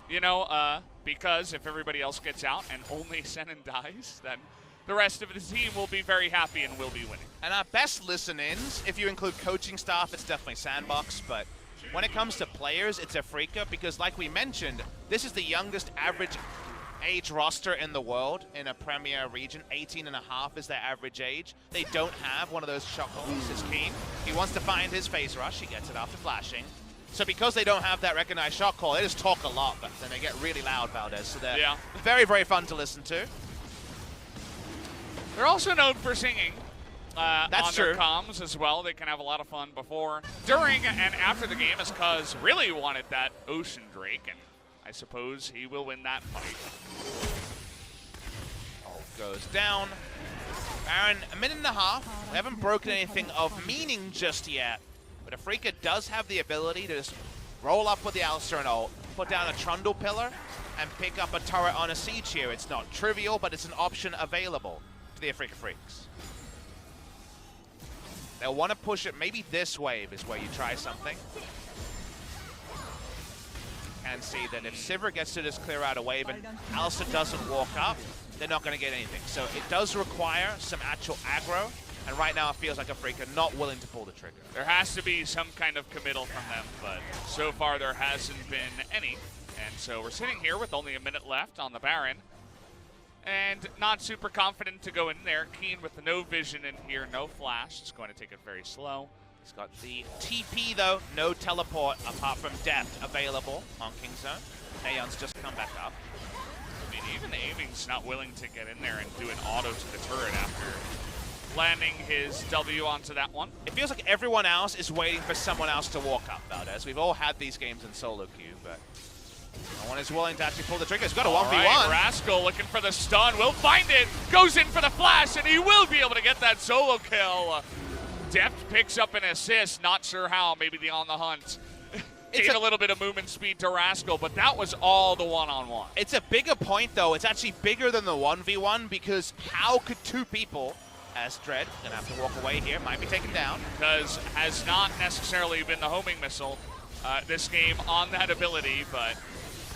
you know, because if everybody else gets out and only Senan dies, then the rest of the team will be very happy and will be winning. And our best listen-ins, if you include coaching staff, it's definitely Sandbox, but when it comes to players, it's Afreeca, because like we mentioned, this is the youngest average age roster in the world in a premier region. 18.5 is their average age. They don't have one of those shot calls as Kiin. He wants to find his phase rush. He gets it after flashing. So because they don't have that recognized shot call, they just talk a lot, but then they get really loud, Valdez. So they're very, very fun to listen to. They're also known for singing That's on true. their comms as well. They can have a lot of fun before, during, and after the game, as Cuzz really wanted that Ocean Drake, and I suppose he will win that fight. Goes down. Baron, a minute and a half. We haven't broken anything of meaning just yet, but Afreeca does have the ability to just roll up with the Alistair and ult, put down a Trundle Pillar, and pick up a turret on a siege here. It's not trivial, but it's an option available to the Afreeca Freecs. They'll want to push it. Maybe this wave is where you try something. And see that if Sivir gets to just clear out a wave and Alistair doesn't walk up, they're not going to get anything. So it does require some actual aggro, and right now it feels like Afreeca not willing to pull the trigger. There has to be some kind of committal from them, but so far there hasn't been any. And so we're sitting here with only a minute left on the Baron, and not super confident to go in there. Kiin with the no vision in here, no flash. It's going to take it very slow. He's got the TP though, no teleport apart from Deft available on Kingzone. Naehyun's just come back up. I mean, even Aiming's not willing to get in there and do an auto to the turret after landing his W onto that one. It feels like everyone else is waiting for someone else to walk up, Valdez. We've all had these games in solo queue, but no one is willing to actually pull the trigger. He's got a 1v1. Right, Rascal looking for the stun, will find it, goes in for the flash, and he will be able to get that solo kill. Deft picks up an assist, not sure how, maybe the on the hunt. Gave a little bit of movement speed to Rascal, but that was all the one-on-one. It's a bigger point, though. It's actually bigger than the 1v1 because how could two people, as Dread, gonna have to walk away here, might be taken down. Cuzz has not necessarily been the homing missile this game on that ability, but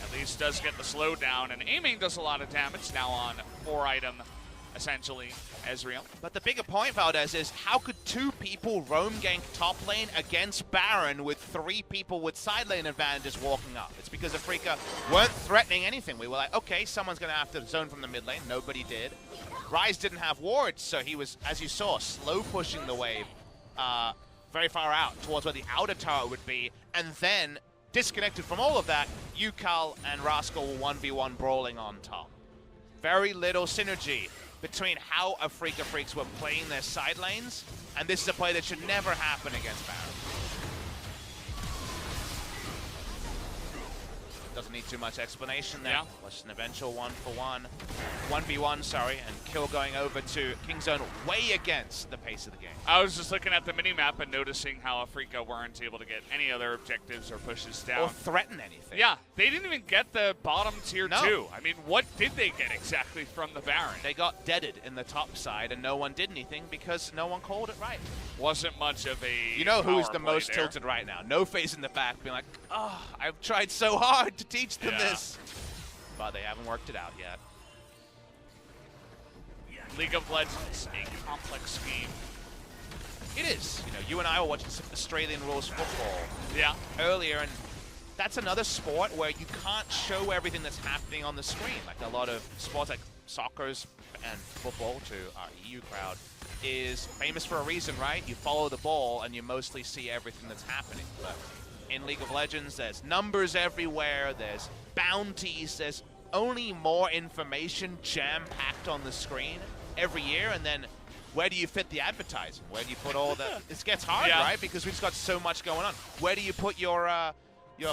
at least does get the slowdown, and aiming does a lot of damage now on 4-item, essentially, Ezreal. But the bigger point, Valdez, is how could two people roam gank top lane against Baron with 3 people with side lane advantages walking up? It's because Afreeca weren't threatening anything. We were like, okay, someone's going to have to zone from the mid lane. Nobody did. Ryze didn't have wards, so he was, as you saw, slow pushing the wave very far out towards where the outer tower would be, and then disconnected from all of that, Ucal and Rascal were 1v1 brawling on top. Very little synergy between how Afreeca Freecs were playing their side lanes, and this is a play that should never happen against Baron. Doesn't need too much explanation there. Yeah. Just an eventual 1v1, sorry, and kill going over to Kingzone way against the pace of the game. I was just looking at the minimap and noticing how Afreeca weren't able to get any other objectives or pushes down. Or threaten anything. Yeah, they didn't even get the bottom tier 2. No. I mean, what did they get exactly from the Baron? They got deaded in the top side, and no one did anything because no one called it right. Wasn't much of a You know who's power the play most there. tilted right now? No face in the back, being like, oh, I've tried so hard to teach them this. But they haven't worked it out yet. League of Legends, a complex game. It is. You know, you and I were watching some Australian rules football earlier, and that's another sport where you can't show everything that's happening on the screen. Like a lot of sports like soccer's and football, to our EU crowd, is famous for a reason, right? You follow the ball and you mostly see everything that's happening. But in League of Legends, there's numbers everywhere, there's bounties, there's only more information jam-packed on the screen every year, and then where do you fit the advertising? Where do you put all the... It gets hard, right? Because we've just got so much going on. Where do you put your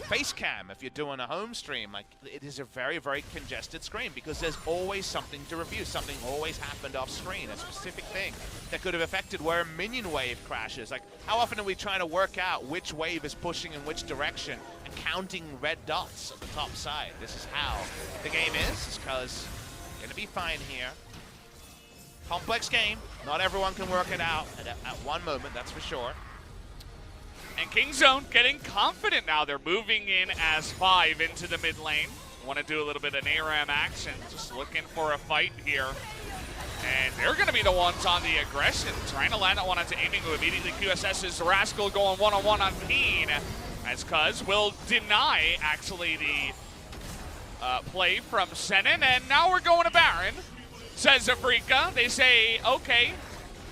face cam if you're doing a home stream? Like, it is a very, very congested screen because there's always something to review. Something always happened off screen, a specific thing that could have affected where a minion wave crashes. Like, how often are we trying to work out which wave is pushing in which direction and counting red dots at the top side? This is how the game is because going to be fine here. Complex game. Not everyone can work it out at one moment, that's for sure. And Kingzone getting confident now. They're moving in as 5 into the mid lane. Want to do a little bit of ARAM action, just looking for a fight here. And they're going to be the ones on the aggression, trying to land that one onto aiming, who immediately QSS's Rascal going one-on-one on Kiin, as Cuzz will deny, actually, the play from Senan. And now we're going to Baron, says Afreeca. They say, okay,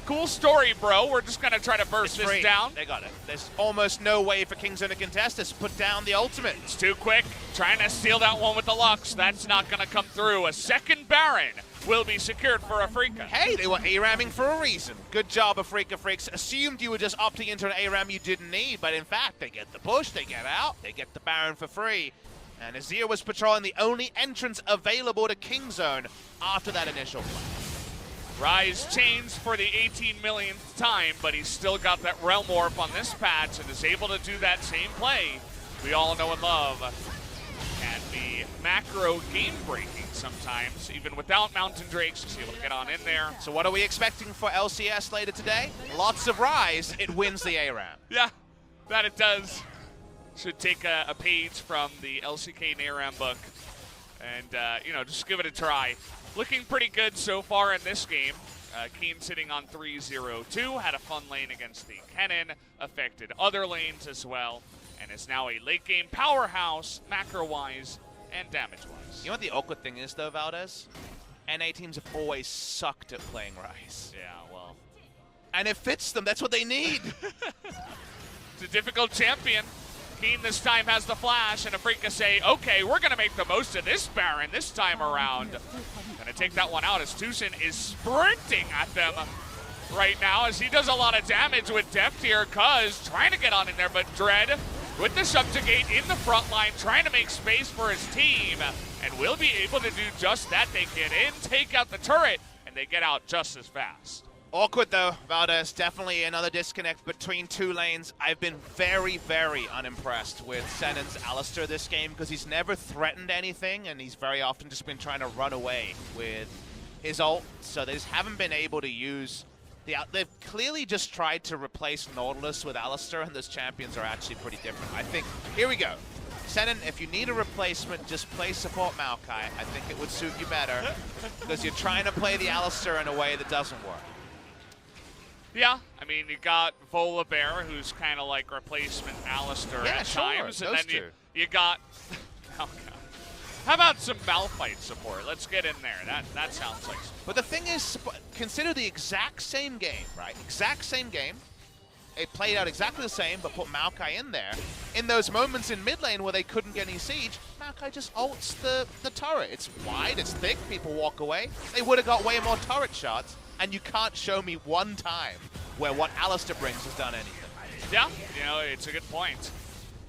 cool story, bro. We're just going to try to burst this down. They got it. There's almost no way for Kingzone to contest this. Put down the ultimate. It's too quick. Trying to steal that one with the Lux. That's not going to come through. A second Baron will be secured for Afreeca. Hey, they were ARAMing for a reason. Good job, Afreeca Freecs. Assumed you were just opting into an ARAM you didn't need, but in fact, they get the push, they get out, they get the Baron for free. And Azir was patrolling the only entrance available to Kingzone after that initial play. Ryze chains for the 18 millionth time, but he's still got that Realm Warp on this patch and is able to do that same play we all know and love. Can be macro game-breaking sometimes, even without Mountain Drakes, just able to get on in there. So what are we expecting for LCS later today? Lots of Ryze. It wins the ARAM. Yeah, that it does. Should take a page from the LCK ARAM book and, you know, just give it a try. Looking pretty good so far in this game. Kiin sitting on 3-0-2, had a fun lane against the Kennen, affected other lanes as well, and is now a late game powerhouse, macro-wise and damage-wise. You know what the awkward thing is, though, Valdez? NA teams have always sucked at playing Ryze. Yeah, well. And it fits them. That's what they need. It's a difficult champion. Kiin this time has the flash, and Afreeca say, okay, we're going to make the most of this Baron this time around. Going to take that one out as TusiN is sprinting at them right now as he does a lot of damage with Deft here. Cuzz trying to get on in there, but Dread with the subjugate in the front line, trying to make space for his team, and will be able to do just that. They get in, take out the turret, and they get out just as fast. Awkward though, Valdez. Definitely another disconnect between two lanes. I've been very, very unimpressed with Senan's Alistar this game because he's never threatened anything and he's very often just been trying to run away with his ult. So they just haven't been able to use the they've clearly just tried to replace Nautilus with Alistar, and those champions are actually pretty different. I think, here we go. Senan, if you need a replacement, just play support Maokai. I think it would suit you better because you're trying to play the Alistar in a way that doesn't work. Yeah, I mean, you got Volibear, who's kind of like replacement Alistar at times, and then you got... Oh, God. How about some Malphite support? Let's get in there. That sounds like... But the thing is, consider the exact same game, right? Exact same game. It played out exactly the same, but put Maokai in there. In those moments in mid lane where they couldn't get any siege, Maokai just ults the turret. It's wide, it's thick, people walk away. They would have got way more turret shots. And you can't show me one time where what Alistar brings has done anything. Yeah, you know, it's a good point.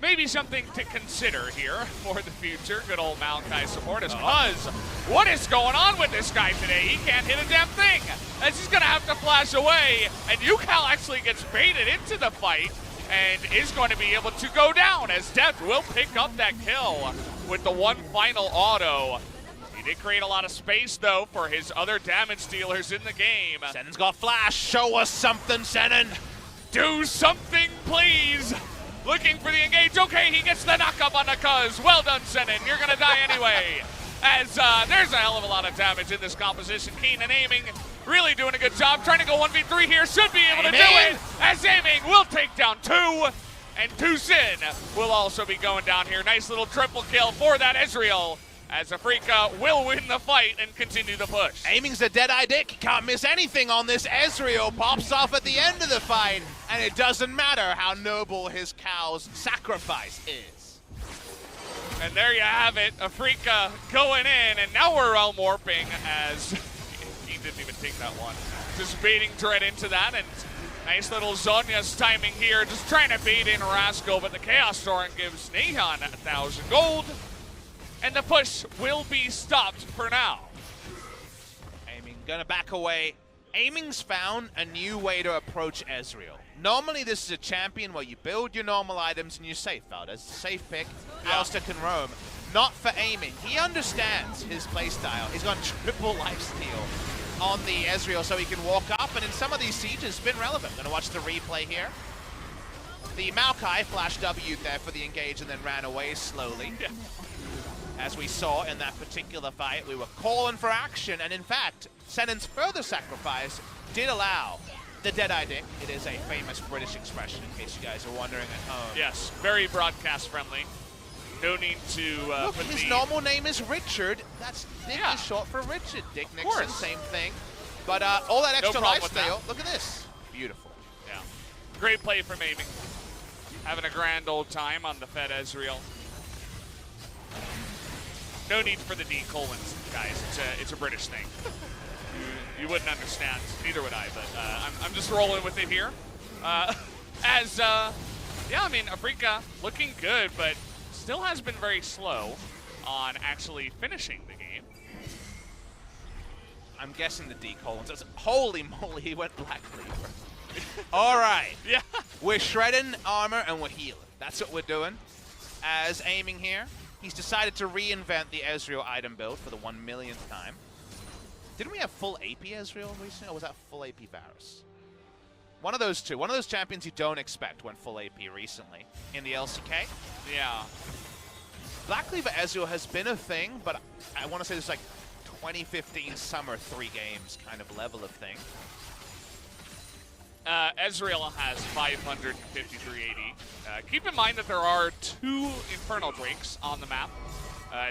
Maybe something to consider here for the future. Good old Maokai support is Cuzz. What is going on with this guy today? He can't hit a damn thing, as he's going to have to flash away. And Ucal actually gets baited into the fight and is going to be able to go down, as Deft will pick up that kill with the one final auto. He did create a lot of space, though, for his other damage dealers in the game. Senan's got flash. Show us something, Senan. Do something, please. Looking for the engage. Okay, he gets the knock up on the Cuzz. Well done, Senan. You're going to die anyway. As there's a hell of a lot of damage in this composition. Kiin and aiming, really doing a good job. Trying to go 1v3 here. Should be able to do it. As aiming will take down 2. And TusiN will also be going down here. Nice little triple kill for that Ezreal, as Afreeca will win the fight and continue the push. Aiming's a dead-eye dick. Can't miss anything on this. Ezreal pops off at the end of the fight, and it doesn't matter how noble his cow's sacrifice is. And there you have it. Afreeca going in, and now we're realm warping as he didn't even take that one. Just baiting Dread into that, and nice little Zhonya's timing here, just trying to bait in Rascal, but the Chaos Torrent gives Naehyun 1,000 gold. And the push will be stopped for now. Aiming gonna back away. Aiming's found a new way to approach Ezreal. Normally this is a champion where you build your normal items and you're safe, Valdez. Safe pick. Alistar can roam. Not for Aiming. He understands his playstyle. He's got triple lifesteal on the Ezreal so he can walk up, and in some of these sieges it's been relevant. Gonna watch the replay here. The Maokai flash W there for the engage and then ran away slowly. Yeah. As we saw in that particular fight, we were calling for action, and in fact, Senan's further sacrifice did allow the Dead-Eye Dick. It is a famous British expression, in case you guys are wondering at home. Yes, very broadcast friendly. No need to Look, put his normal name is Richard. That's Dick is short for Richard. Dick Nixon, course. same thing. But all that extra problem with lifesteal, look at this. Beautiful. Yeah, great play from Aiming. Having a grand old time on the Fed Ezreal. No need for the D colons, guys. It's a British thing. You wouldn't understand. Neither would I, but I'm just rolling with it here. Yeah, I mean, Afreeca looking good, but still has been very slow on actually finishing the game. I'm guessing the D colons. Holy moly, he went Black Cleaver. All right. Yeah. We're shredding armor and we're healing. That's what we're doing. As Aiming here, he's decided to reinvent the Ezreal item build for the 1 millionth time. Didn't we have full AP Ezreal recently, or was that full AP Varus? One of those two. One of those champions you don't expect went full AP recently in the LCK. Yeah. Black Cleaver Ezreal has been a thing, but I want to say this like 2015 summer 3 games kind of level of thing. Ezreal has 553 AD. Keep in mind that there are 2 Infernal Drakes on the map,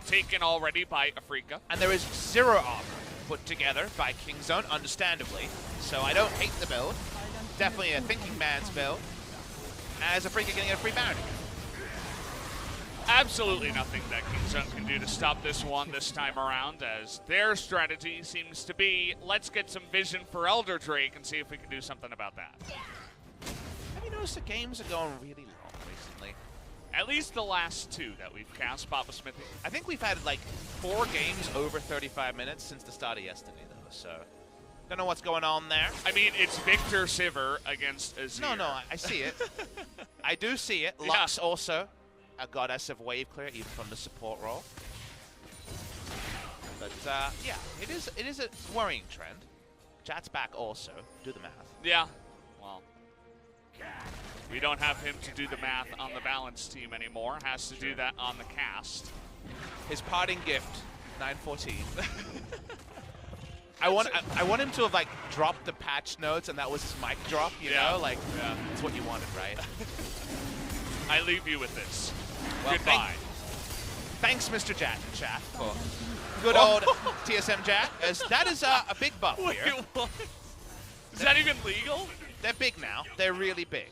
taken already by Afreeca. And there is 0 armor put together by Kingzone, understandably. So I don't hate the build. Definitely a thinking man's build. As Afreeca getting a free bounty. Absolutely nothing that Kingzone can do to stop this one this time around, as their strategy seems to be, let's get some vision for Elder Drake and see if we can do something about that. Have you noticed the games are going really long recently? At least the last 2 that we've cast, Papa Smithy. I think we've had like 4 games over 35 minutes since the start of yesterday, though, so Don't know what's going on there. I mean, it's Victor Sivir against Azir. No, I see it. I do see it. Lux also a goddess of wave clear, even from the support role. But yeah, it is a worrying trend. Chat's back also. Do the math. Yeah. Well, we don't have him to do the math on the balance team anymore. Has to do that on the cast. His parting gift, 914. I want him to have like dropped the patch notes and that was his mic drop, you know? Like, that's what you wanted, right? I leave you with this. Well, Goodbye. Thanks, Mr. Jack in chat, for good old TSM Jack, as that is a big buff here. What? Is that even legal? They're big now. They're really big.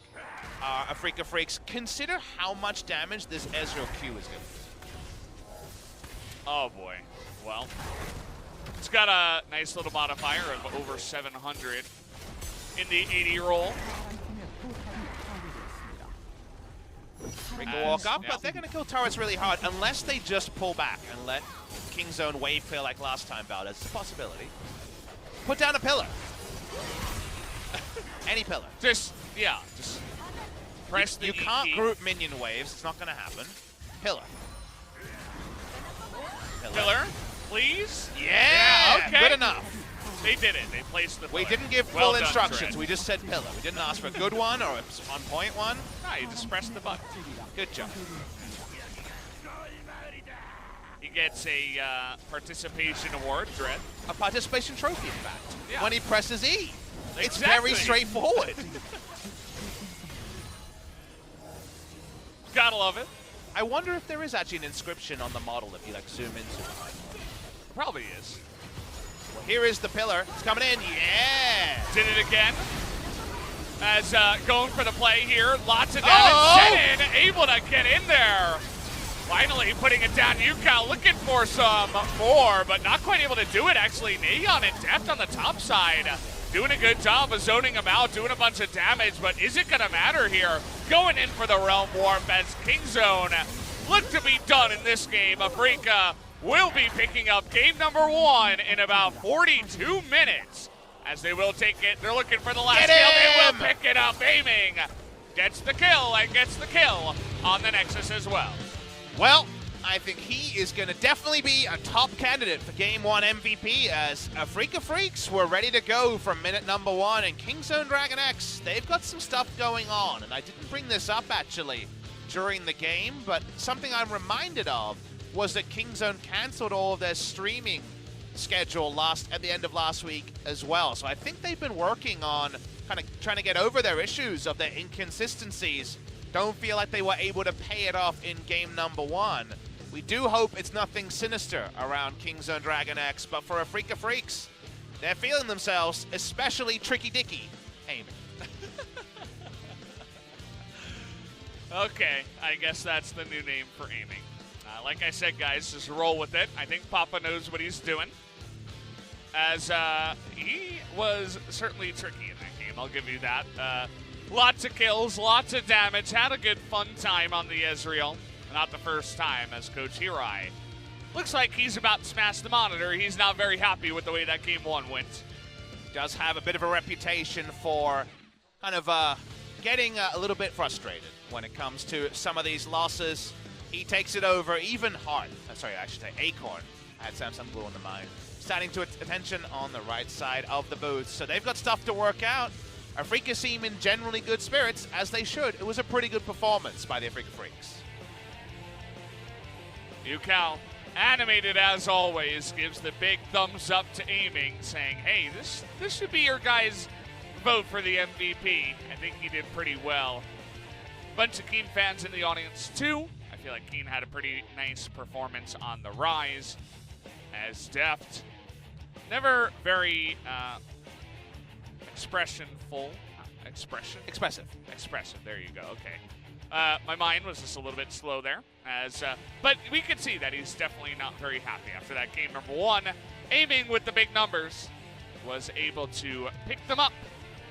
Afreeca Freecs, consider how much damage this Ezreal Q is going to do. Oh boy. Well, it's got a nice little modifier of over 700 in the 80 roll. Afreeca walk up, but they're going to kill turrets really hard unless they just pull back and let Kingzone wave clear like last time, Valdez. It's a possibility. Put down a pillar. Any pillar. Just press the You can't key. group minion waves. It's not going to happen. Pillar. Pillar, please? Yeah, okay. good enough. They did it. They placed the We pillar. didn't give Well full done, instructions. Trent. We just said pillar. We didn't ask for a good one or a on-point one. No, you just press the button. Good job. He gets a participation award, Dread. A participation trophy, in fact. Yeah. When he presses E. It's Exactly. very straightforward. Gotta love it. I wonder if there is actually an inscription on the model if you like zoom into it. Probably is. Well, here is the pillar. It's coming in. Yeah. Did it again. As going for the play here. Lots of damage. Oh! Senan able to get in there. Finally putting it down. Ucal looking for some more, but not quite able to do it, actually. Naehyun and Deft on the top side. Doing a good job of zoning him out, doing a bunch of damage, but is it going to matter here? Going in for the Realm Warp as Kingzone look to be done in this game. Afreeca will be picking up game number 1 in about 42 minutes. As they will take it, they're looking for the last kill. They will pick it up, aiming. Gets the kill and gets the kill on the Nexus as well. Well, I think he is going to definitely be a top candidate for Game 1 MVP as Afreeca Freecs were ready to go from minute number 1, and Kingzone Dragon X, they've got some stuff going on, and I didn't bring this up actually during the game, but something I'm reminded of was that Kingzone cancelled all of their streaming schedule at the end of last week as well, so I think they've been working on kind of trying to get over their issues of their inconsistencies. Don't feel like they were able to pay it off in game number 1. We do hope it's nothing sinister around Kingzone Dragon X, but for Afreeca Freecs, they're feeling themselves especially Tricky Dicky aiming. Okay, I guess that's the new name for aiming. Like I said, guys, just roll with it. I think Papa knows what he's doing. As he was certainly tricky in that game, I'll give you that. Lots of kills, lots of damage, had a good fun time on the Ezreal. Not the first time, as Coach Hirai looks like he's about to smash the monitor. He's not very happy with the way that game 1 went. Does have a bit of a reputation for kind of getting a little bit frustrated when it comes to some of these losses. He takes it over even hard. Sorry, I should say Acorn. I had Samsung Blue on the mind. Starting to attention on the right side of the booth. So they've got stuff to work out. Afreeca seem in generally good spirits, as they should. It was a pretty good performance by the Afreeca Freecs. Ucal, animated as always, gives the big thumbs up to aiming, saying, hey, this should be your guys' vote for the MVP. I think he did pretty well. Bunch of Kiin fans in the audience, too. I feel like Kiin had a pretty nice performance on the rise, as Deft, never very expressive. Expressive, there you go, okay. My mind was just a little bit slow there, but we could see that he's definitely not very happy after that game number 1. Aiming with the big numbers, was able to pick them up.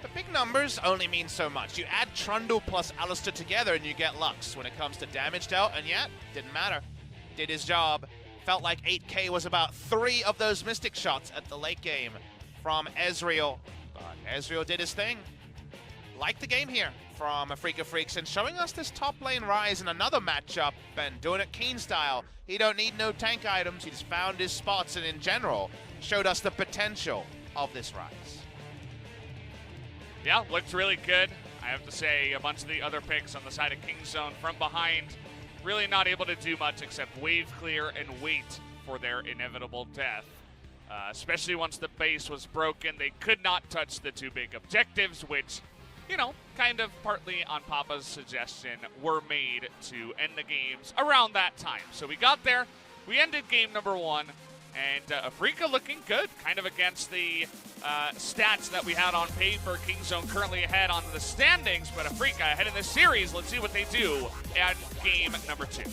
The big numbers only mean so much. You add Trundle plus Alistair together and you get Lux when it comes to damage dealt, and yet, didn't matter. Did his job. Felt like 8K was about 3 of those Mystic shots at the late game from Ezreal. But Ezreal did his thing. Like the game here from Afreeca Freecs and showing us this top lane rise in another matchup and doing it Kiin style. He don't need no tank items, he's found his spots and in general showed us the potential of this rise. Yeah, looked really good. I have to say, a bunch of the other picks on the side of Kingzone from behind, really not able to do much except wave clear and wait for their inevitable death. Especially once the base was broken, they could not touch the two big objectives, which, you know, kind of partly on Papa's suggestion, were made to end the games around that time. So we got there, we ended game number 1, and Afreeca looking good, kind of against the stats that we had on paper. Kingzone currently ahead on the standings, but Afreeca ahead in this series. Let's see what they do at game number 2.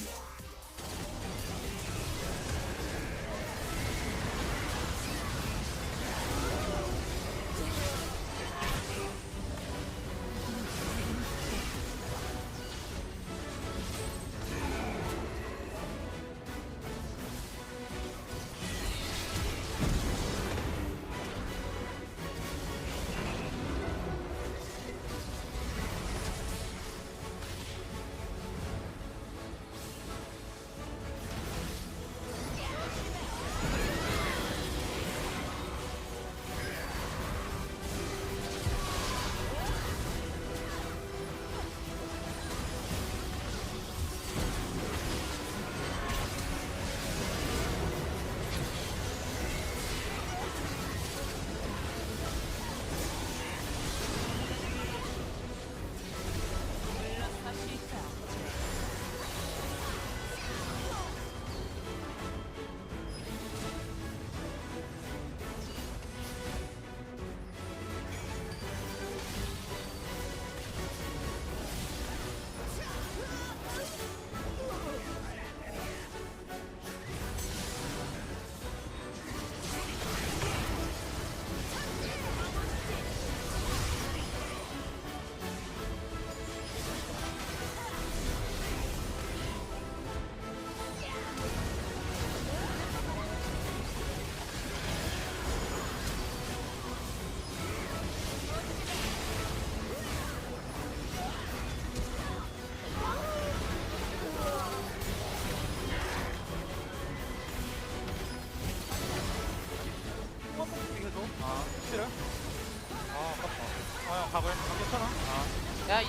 야,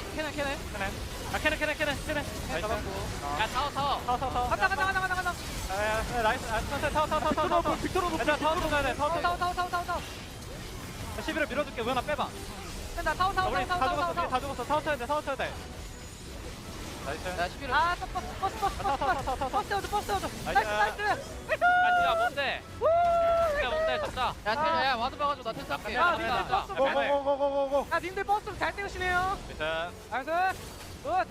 캐넨. 캐넨. 잡았고. 야, 타워. 간다. 나이스. 타워. 빅토로 높이. 타워 가야 돼. 타워. 11을 밀어줄게. 우연아 빼봐. 된다. 타워. 우리 다 죽었어. 타워 쳐야 돼. 나이스. 야, 11을. 아, 버스 오죠. 나이스. 야, 뭔데? 뭔데? 잡자. 야, 와드 봐가지고 나 텐트 할게. 고고고고고고. 야, 님들 버스로 잘 때우시네요. 일단 나이스. 굿.